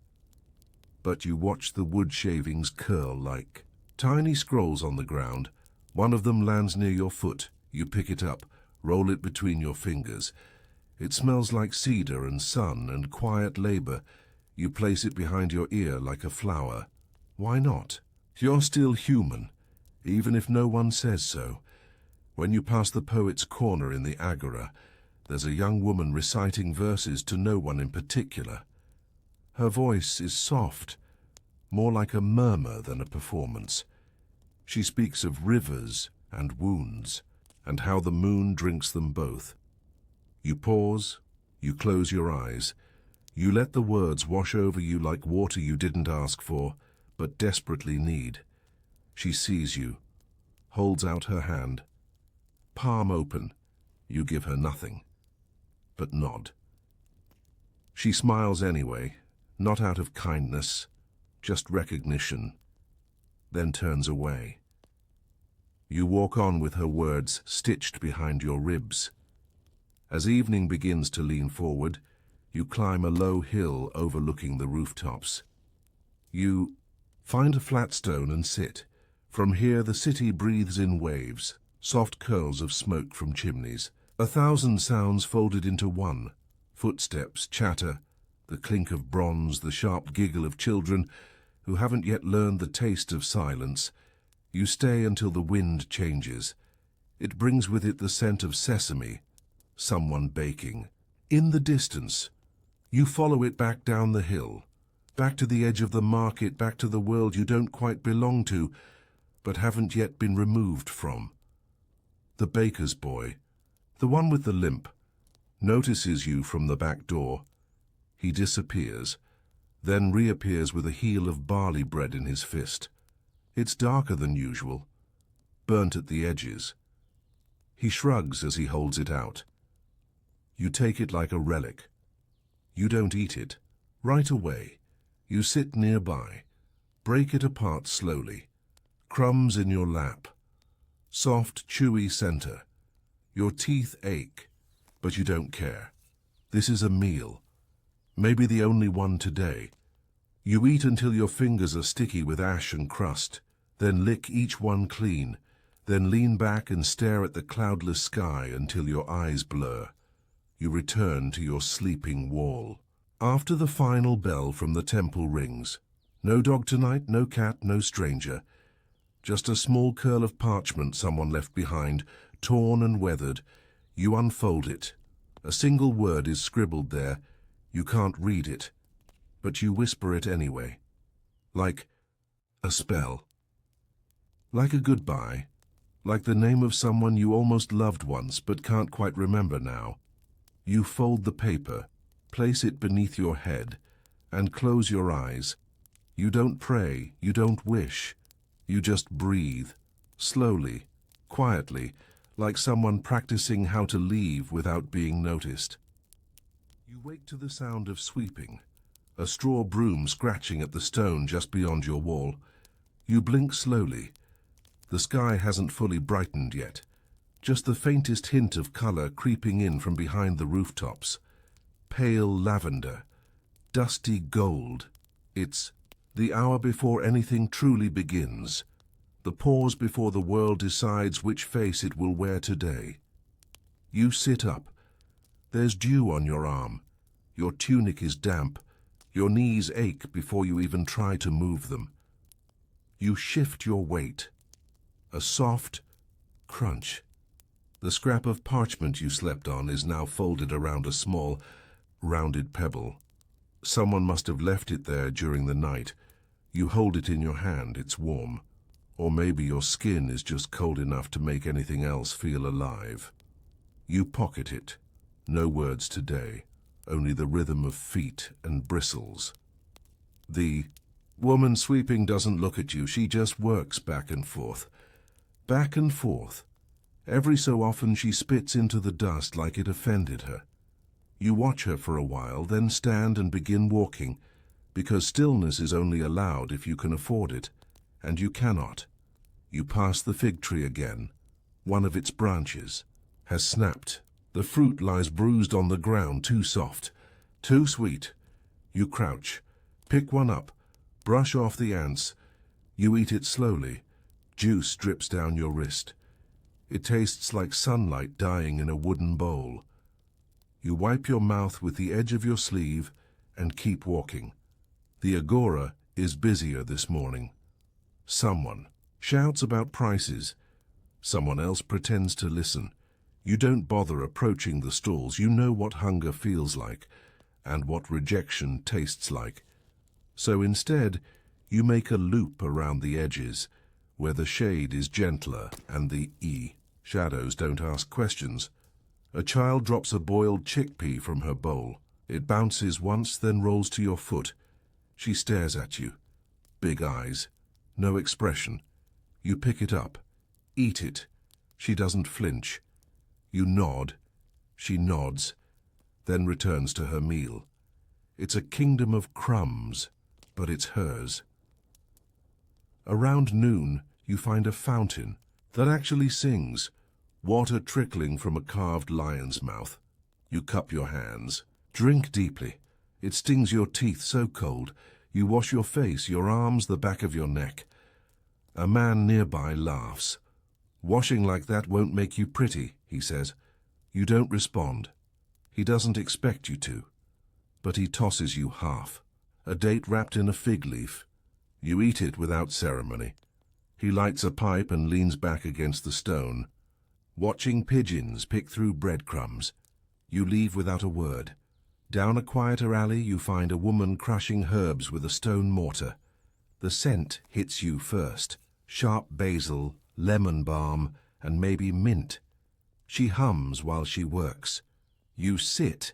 but you watch the wood shavings curl like tiny scrolls on the ground. One of them lands near your foot. You pick it up, roll it between your fingers. It smells like cedar and sun and quiet labor. You place it behind your ear like a flower. Why not? You're still human, even if no one says so. When you pass the poet's corner in the agora, there's a young woman reciting verses to no one in particular. Her voice is soft, more like a murmur than a performance. She speaks of rivers and wounds, and how the moon drinks them both. You pause, you close your eyes. You let the words wash over you like water you didn't ask for, but desperately need. She sees you, holds out her hand. Palm open, you give her nothing, but nod. She smiles anyway, not out of kindness, just recognition, then turns away. You walk on with her words stitched behind your ribs. As evening begins to lean forward, you climb a low hill overlooking the rooftops. You find a flat stone and sit. From here the city breathes in waves, soft curls of smoke from chimneys. 1,000 sounds folded into one. Footsteps, chatter, the clink of bronze, the sharp giggle of children who haven't yet learned the taste of silence. You stay until the wind changes. It brings with it the scent of sesame, someone baking. In the distance, you follow it back down the hill, back to the edge of the market, back to the world you don't quite belong to, but haven't yet been removed from. The baker's boy, the one with the limp, notices you from the back door. He disappears, then reappears with a heel of barley bread in his fist. It's darker than usual, burnt at the edges. He shrugs as he holds it out. You take it like a relic. You don't eat it. Right away, you sit nearby, break it apart slowly. Crumbs in your lap. Soft, chewy center. Your teeth ache, but you don't care. This is a meal. Maybe the only one today. You eat until your fingers are sticky with ash and crust, then lick each one clean, then lean back and stare at the cloudless sky until your eyes blur. You return to your sleeping wall. After the final bell from the temple rings, no dog tonight, no cat, no stranger. Just a small curl of parchment someone left behind, torn and weathered. You unfold it. A single word is scribbled there. You can't read it, but you whisper it anyway. Like a spell. Like a goodbye. Like the name of someone you almost loved once but can't quite remember now. You fold the paper, place it beneath your head, and close your eyes. You don't pray, you don't wish. You just breathe, slowly, quietly, like someone practicing how to leave without being noticed. You wake to the sound of sweeping, a straw broom scratching at the stone just beyond your wall. You blink slowly. The sky hasn't fully brightened yet, just the faintest hint of color creeping in from behind the rooftops. Pale lavender, dusty gold. It's the hour before anything truly begins, the pause before the world decides which face it will wear today. You sit up. There's dew on your arm. Your tunic is damp. Your knees ache before you even try to move them. You shift your weight. A soft crunch. The scrap of parchment you slept on is now folded around a small, rounded pebble. Someone must have left it there during the night. You hold it in your hand, it's warm. Or maybe your skin is just cold enough to make anything else feel alive. You pocket it. No words today, only the rhythm of feet and bristles. The woman sweeping doesn't look at you, she just works back and forth. Back and forth. Every so often she spits into the dust like it offended her. You watch her for a while, then stand and begin walking, because stillness is only allowed if you can afford it, and you cannot. You pass the fig tree again. One of its branches has snapped. The fruit lies bruised on the ground, too soft, too sweet. You crouch, pick one up, brush off the ants. You eat it slowly. Juice drips down your wrist. It tastes like sunlight dying in a wooden bowl. You wipe your mouth with the edge of your sleeve and keep walking. The agora is busier this morning. Someone shouts about prices. Someone else pretends to listen. You don't bother approaching the stalls. You know what hunger feels like and what rejection tastes like. So instead, you make a loop around the edges, where the shade is gentler and the shadows don't ask questions. A child drops a boiled chickpea from her bowl. It bounces once, then rolls to your foot. She stares at you. Big eyes. No expression. You pick it up. Eat it. She doesn't flinch. You nod. She nods, then returns to her meal. It's a kingdom of crumbs, but it's hers. Around noon, you find a fountain. that actually sings, water trickling from a carved lion's mouth. You cup your hands. Drink deeply. It stings your teeth so cold. You wash your face, your arms, the back of your neck. A man nearby laughs. Washing like that won't make you pretty, he says. You don't respond. He doesn't expect you to. But he tosses you half. A date wrapped in a fig leaf. You eat it without ceremony. He lights a pipe and leans back against the stone. Watching pigeons pick through breadcrumbs. You leave without a word. Down a quieter alley you find a woman crushing herbs with a stone mortar. The scent hits you first. Sharp basil, lemon balm, and maybe mint. She hums while she works. You sit,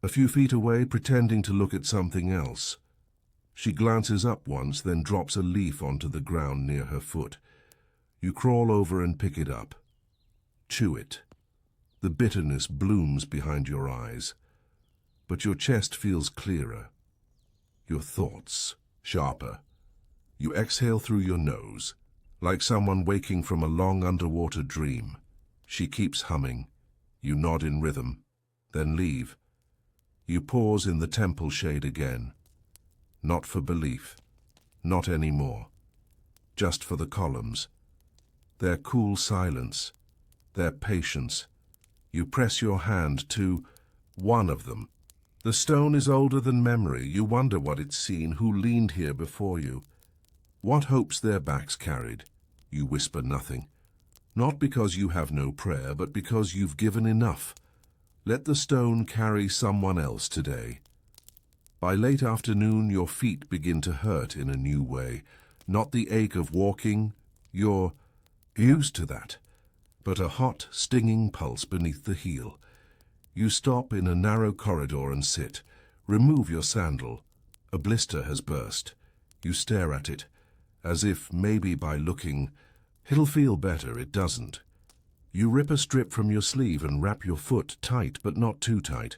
a few feet away, pretending to look at something else. She glances up once, then drops a leaf onto the ground near her foot. You crawl over and pick it up. Chew it. The bitterness blooms behind your eyes. But your chest feels clearer. Your thoughts sharper. You exhale through your nose, like someone waking from a long underwater dream. She keeps humming. You nod in rhythm, then leave. You pause in the temple shade again. Not for belief. Not anymore. Just for the columns. Their cool silence. Their patience. You press your hand to one of them. The stone is older than memory. You wonder what it's seen, who leaned here before you. What hopes their backs carried. You whisper nothing. Not because you have no prayer, but because you've given enough. Let the stone carry someone else today. By late afternoon, your feet begin to hurt in a new way. Not the ache of walking. You're used to that. But a hot, stinging pulse beneath the heel. You stop in a narrow corridor and sit. Remove your sandal. A blister has burst. You stare at it, as if, maybe by looking, it'll feel better. It doesn't. You rip a strip from your sleeve and wrap your foot tight, but not too tight.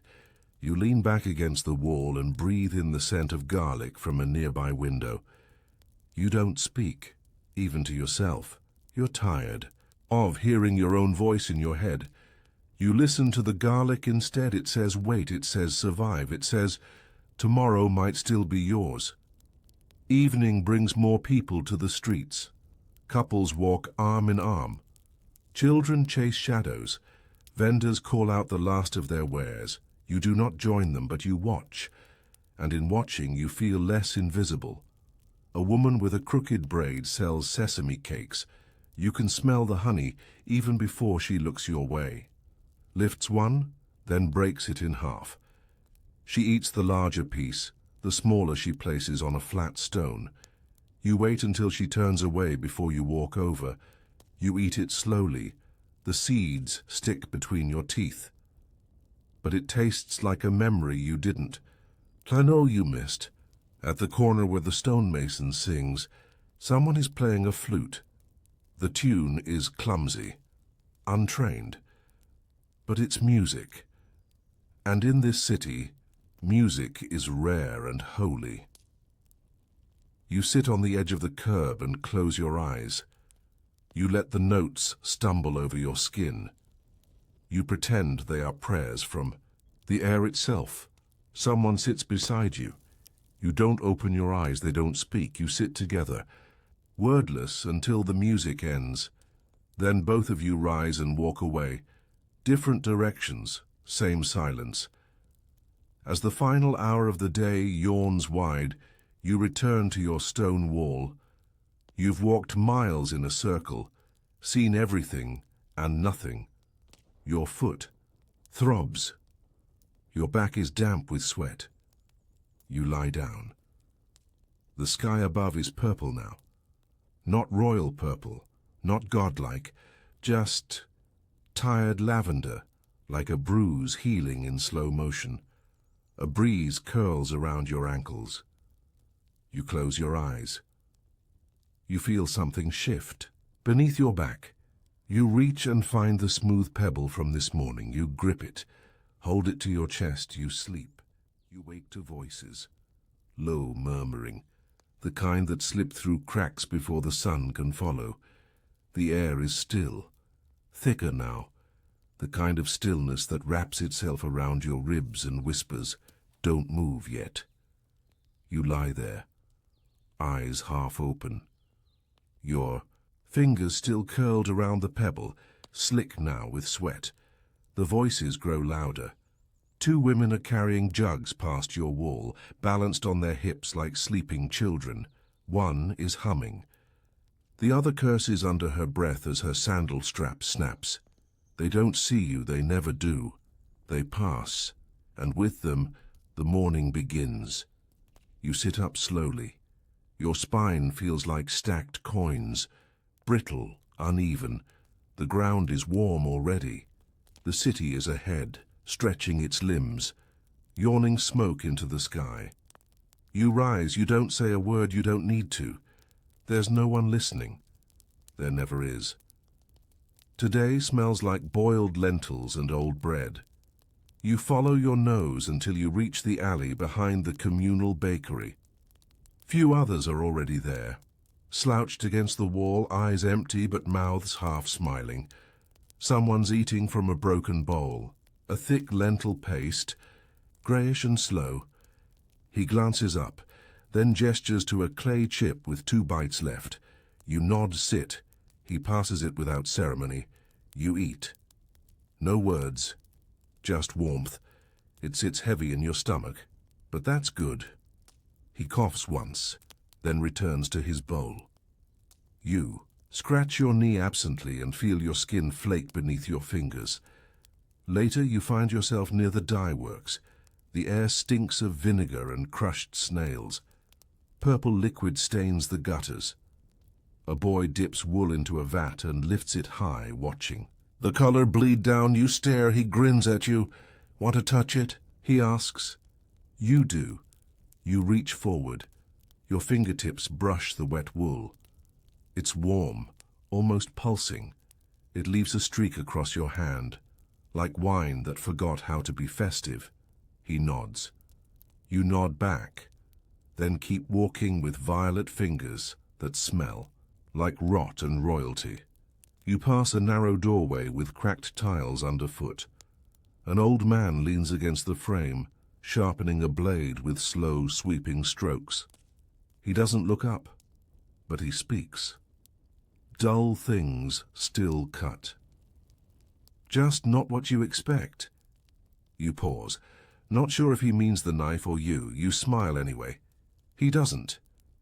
You lean back against the wall and breathe in the scent of garlic from a nearby window. You don't speak, even to yourself. You're tired of hearing your own voice in your head. You listen to the garlic instead. It says wait, it says survive, it says tomorrow might still be yours. Evening brings more people to the streets. Couples walk arm in arm. Children chase shadows. Vendors call out the last of their wares. You do not join them, but you watch. And in watching, you feel less invisible. A woman with a crooked braid sells sesame cakes. You can smell the honey even before she looks your way. Lifts one, then breaks it in half. She eats the larger piece, the smaller she places on a flat stone. You wait until she turns away before you walk over. You eat it slowly. The seeds stick between your teeth. But it tastes like a memory you didn't. I know you missed. At the corner where the stonemason sings, someone is playing a flute. The tune is clumsy, untrained. But it's music. And in this city, music is rare and holy. You sit on the edge of the curb and close your eyes. You let the notes stumble over your skin. You pretend they are prayers from the air itself. Someone sits beside you. You don't open your eyes, they don't speak. You sit together, wordless until the music ends. Then both of you rise and walk away. Different directions, same silence. As the final hour of the day yawns wide, you return to your stone wall. You've walked miles in a circle, seen everything and nothing. Your foot throbs. Your back is damp with sweat. You lie down. The sky above is purple now. Not royal purple, not godlike, just tired lavender, like a bruise healing in slow motion. A breeze curls around your ankles. You close your eyes. You feel something shift. Beneath your back, you reach and find the smooth pebble from this morning. You grip it, hold it to your chest. You sleep. You wake to voices, low murmuring, the kind that slip through cracks before the sun can follow. The air is still, thicker now, the kind of stillness that wraps itself around your ribs and whispers, "Don't move yet." You lie there, eyes half open, your fingers still curled around the pebble, slick now with sweat. The voices grow louder. Two women are carrying jugs past your wall, balanced on their hips like sleeping children. One is humming. The other curses under her breath as her sandal strap snaps. They don't see you, they never do. They pass, and with them, the morning begins. You sit up slowly. Your spine feels like stacked coins, brittle, uneven. The ground is warm already. The city is ahead, stretching its limbs, yawning smoke into the sky. You rise, you don't say a word, you don't need to. There's no one listening. There never is. Today smells like boiled lentils and old bread. You follow your nose until you reach the alley behind the communal bakery. Few others are already there, slouched against the wall, eyes empty but mouths half smiling. Someone's eating from a broken bowl, a thick lentil paste, greyish and slow. He glances up, then gestures to a clay chip with 2 bites left. You nod, sit. He passes it without ceremony. You eat. No words, just warmth. It sits heavy in your stomach, but that's good. He coughs once, then returns to his bowl. You scratch your knee absently and feel your skin flake beneath your fingers. Later you find yourself near the dye works. The air stinks of vinegar and crushed snails. Purple liquid stains the gutters. A boy dips wool into a vat and lifts it high, watching. The color bleed down, you stare, he grins at you. Want to touch it? He asks. You do. You reach forward. Your fingertips brush the wet wool. It's warm, almost pulsing. It leaves a streak across your hand, like wine that forgot how to be festive. He nods. You nod back, then keep walking with violet fingers that smell like rot and royalty. You pass a narrow doorway with cracked tiles underfoot. An old man leans against the frame, sharpening a blade with slow, sweeping strokes. He doesn't look up, but he speaks. Dull things still cut. Just not what you expect. You pause, not sure if he means the knife or you. You smile anyway. He doesn't.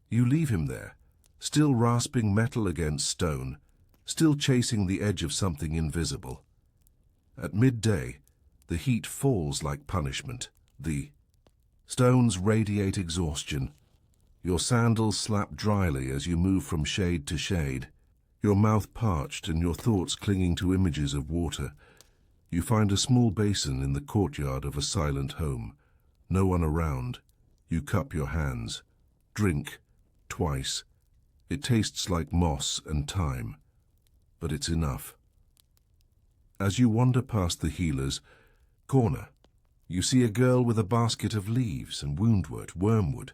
You leave him there, still rasping metal against stone, still chasing the edge of something invisible. At midday, the heat falls like punishment. The stones radiate exhaustion. Your sandals slap dryly as you move from shade to shade, your mouth parched and your thoughts clinging to images of water. You find a small basin in the courtyard of a silent home. No one around. You cup your hands. Drink. Twice. It tastes like moss and thyme, but it's enough. As you wander past the healer's corner, you see a girl with a basket of leaves and wormwood.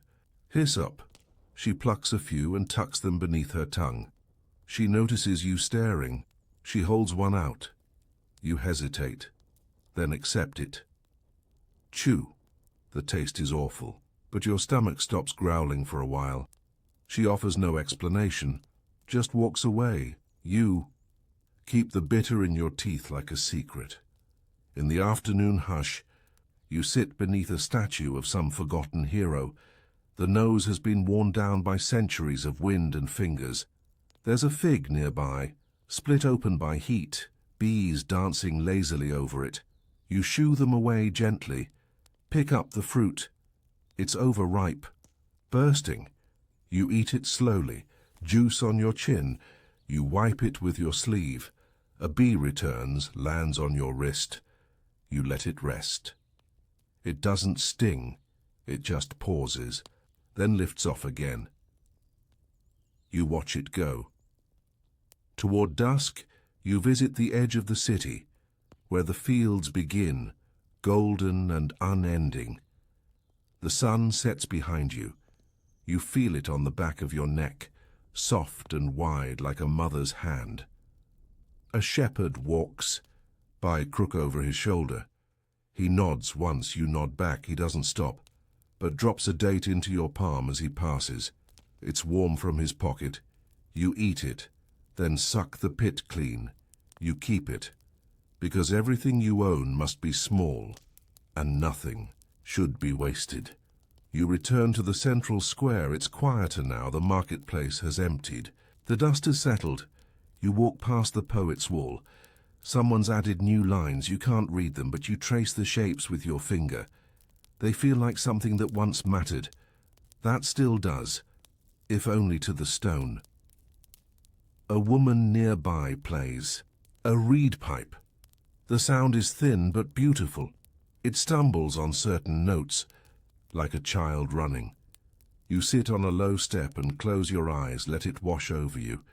Hyssop. She plucks a few and tucks them beneath her tongue. She notices you staring. She holds one out. You hesitate, then accept it. Chew. The taste is awful, but your stomach stops growling for a while. She offers no explanation, just walks away. You keep the bitter in your teeth like a secret. In the afternoon hush, you sit beneath a statue of some forgotten hero. The nose has been worn down by centuries of wind and fingers. There's a fig nearby, split open by heat, bees dancing lazily over it. You shoo them away gently, pick up the fruit. It's overripe, bursting. You eat it slowly, juice on your chin. You wipe it with your sleeve. A bee returns, lands on your wrist. You let it rest. It doesn't sting, it just pauses, then lifts off again. You watch it go. Toward dusk, you visit the edge of the city, where the fields begin, golden and unending. The sun sets behind you. You feel it on the back of your neck, soft and wide like a mother's hand. A shepherd walks by, crook over his shoulder. He nods once, you nod back. He doesn't stop, but drops a date into your palm as he passes. It's warm from his pocket. You eat it, then suck the pit clean. You keep it, because everything you own must be small, and nothing should be wasted. You return to the central square. It's quieter now. The marketplace has emptied. The dust has settled. You walk past the poet's wall. Someone's added new lines. You can't read them, but you trace the shapes with your finger. They feel like something that once mattered. That still does, if only to the stone. A woman nearby plays a reed pipe. The sound is thin but beautiful. It stumbles on certain notes, like a child running. You sit on a low step and close your eyes, let it wash over you.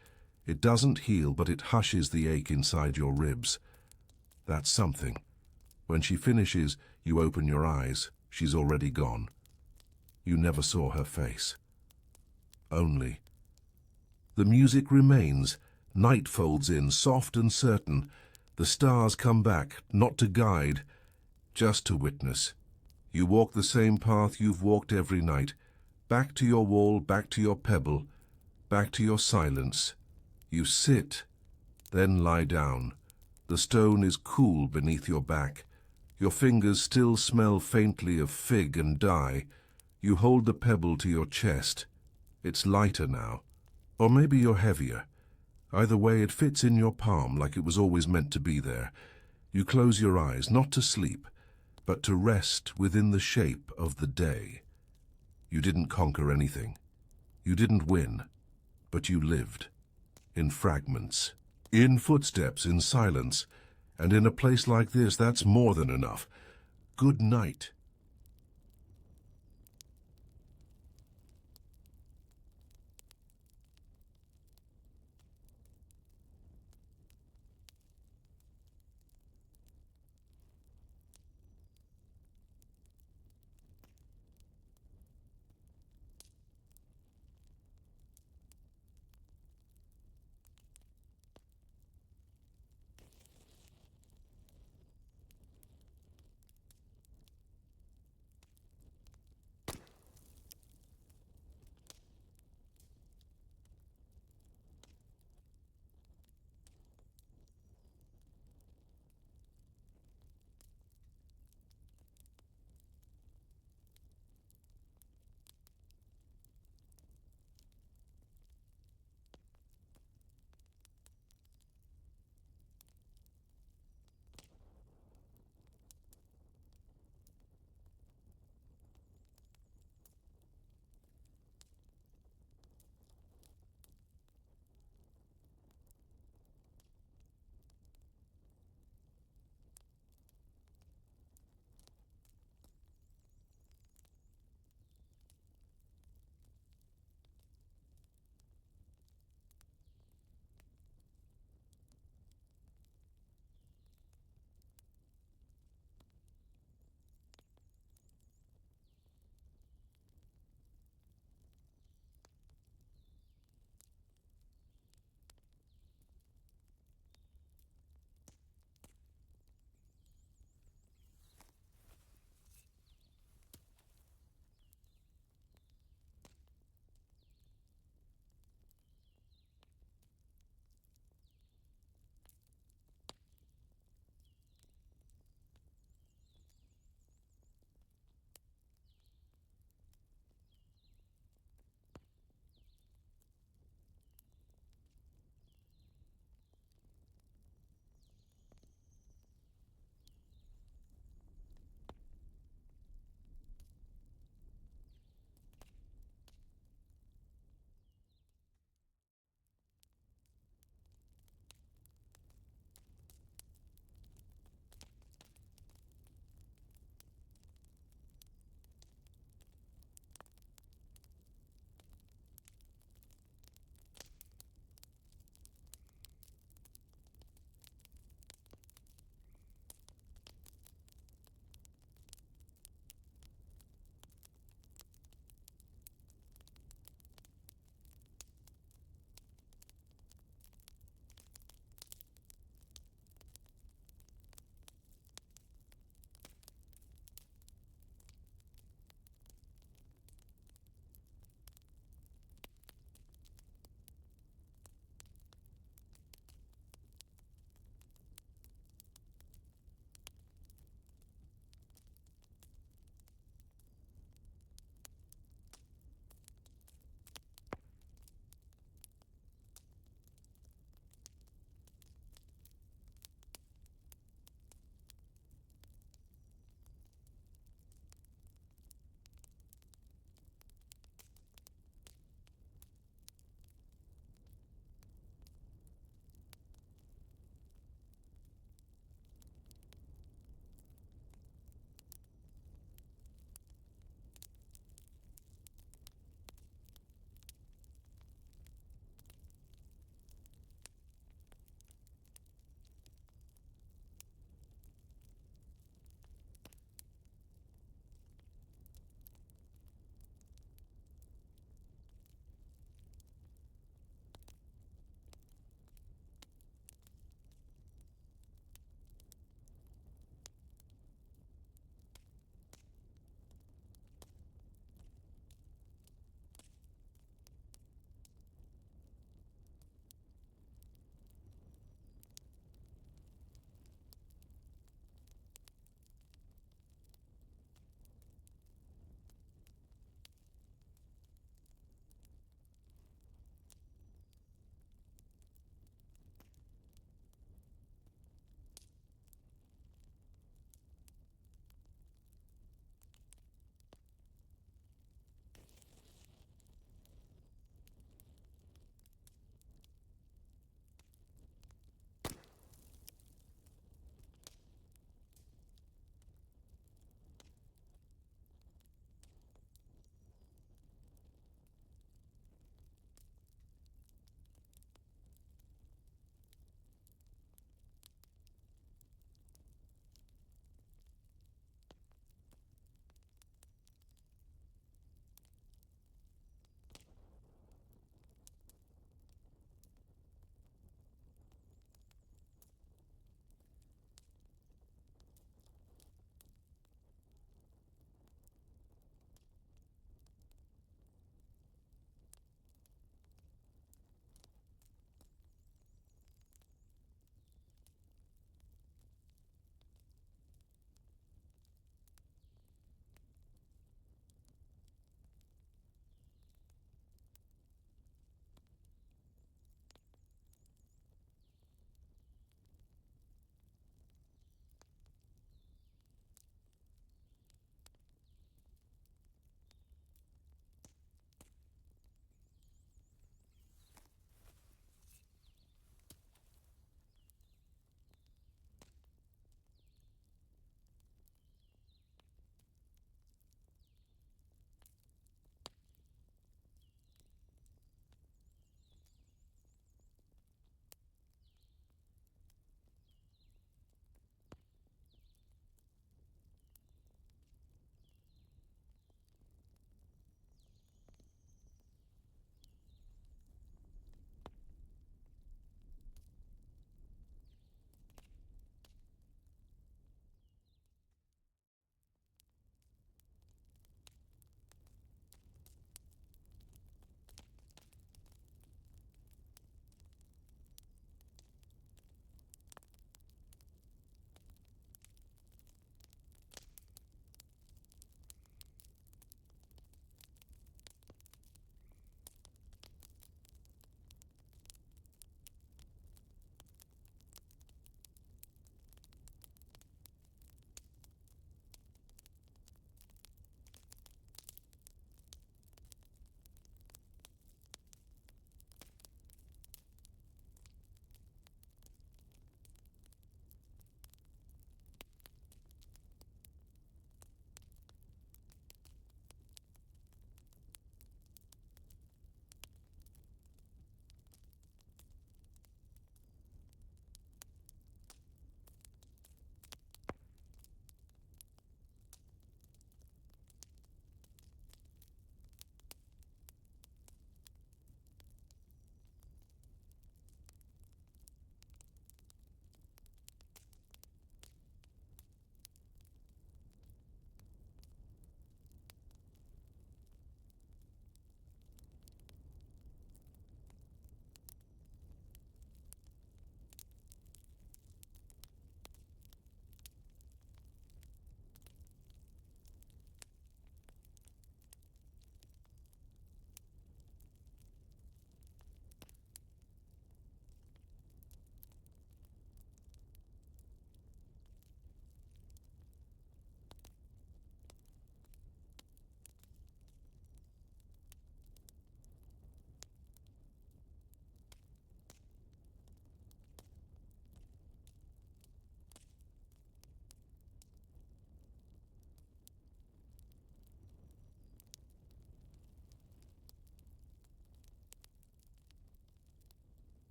It doesn't heal, but it hushes the ache inside your ribs. That's something. When she finishes, you open your eyes. She's already gone. You never saw her face. Only. The music remains. Night folds in, soft and certain. The stars come back, not to guide, just to witness. You walk the same path you've walked every night. Back to your wall, back to your pebble, back to your silence. You sit, then lie down. The stone is cool beneath your back. Your fingers still smell faintly of fig and dye. You hold the pebble to your chest. It's lighter now. Or maybe you're heavier. Either way, it fits in your palm like it was always meant to be there. You close your eyes, not to sleep, but to rest within the shape of the day. You didn't conquer anything. You didn't win, but you lived. In fragments, in footsteps, in silence, and in a place like this, that's more than enough. Good night.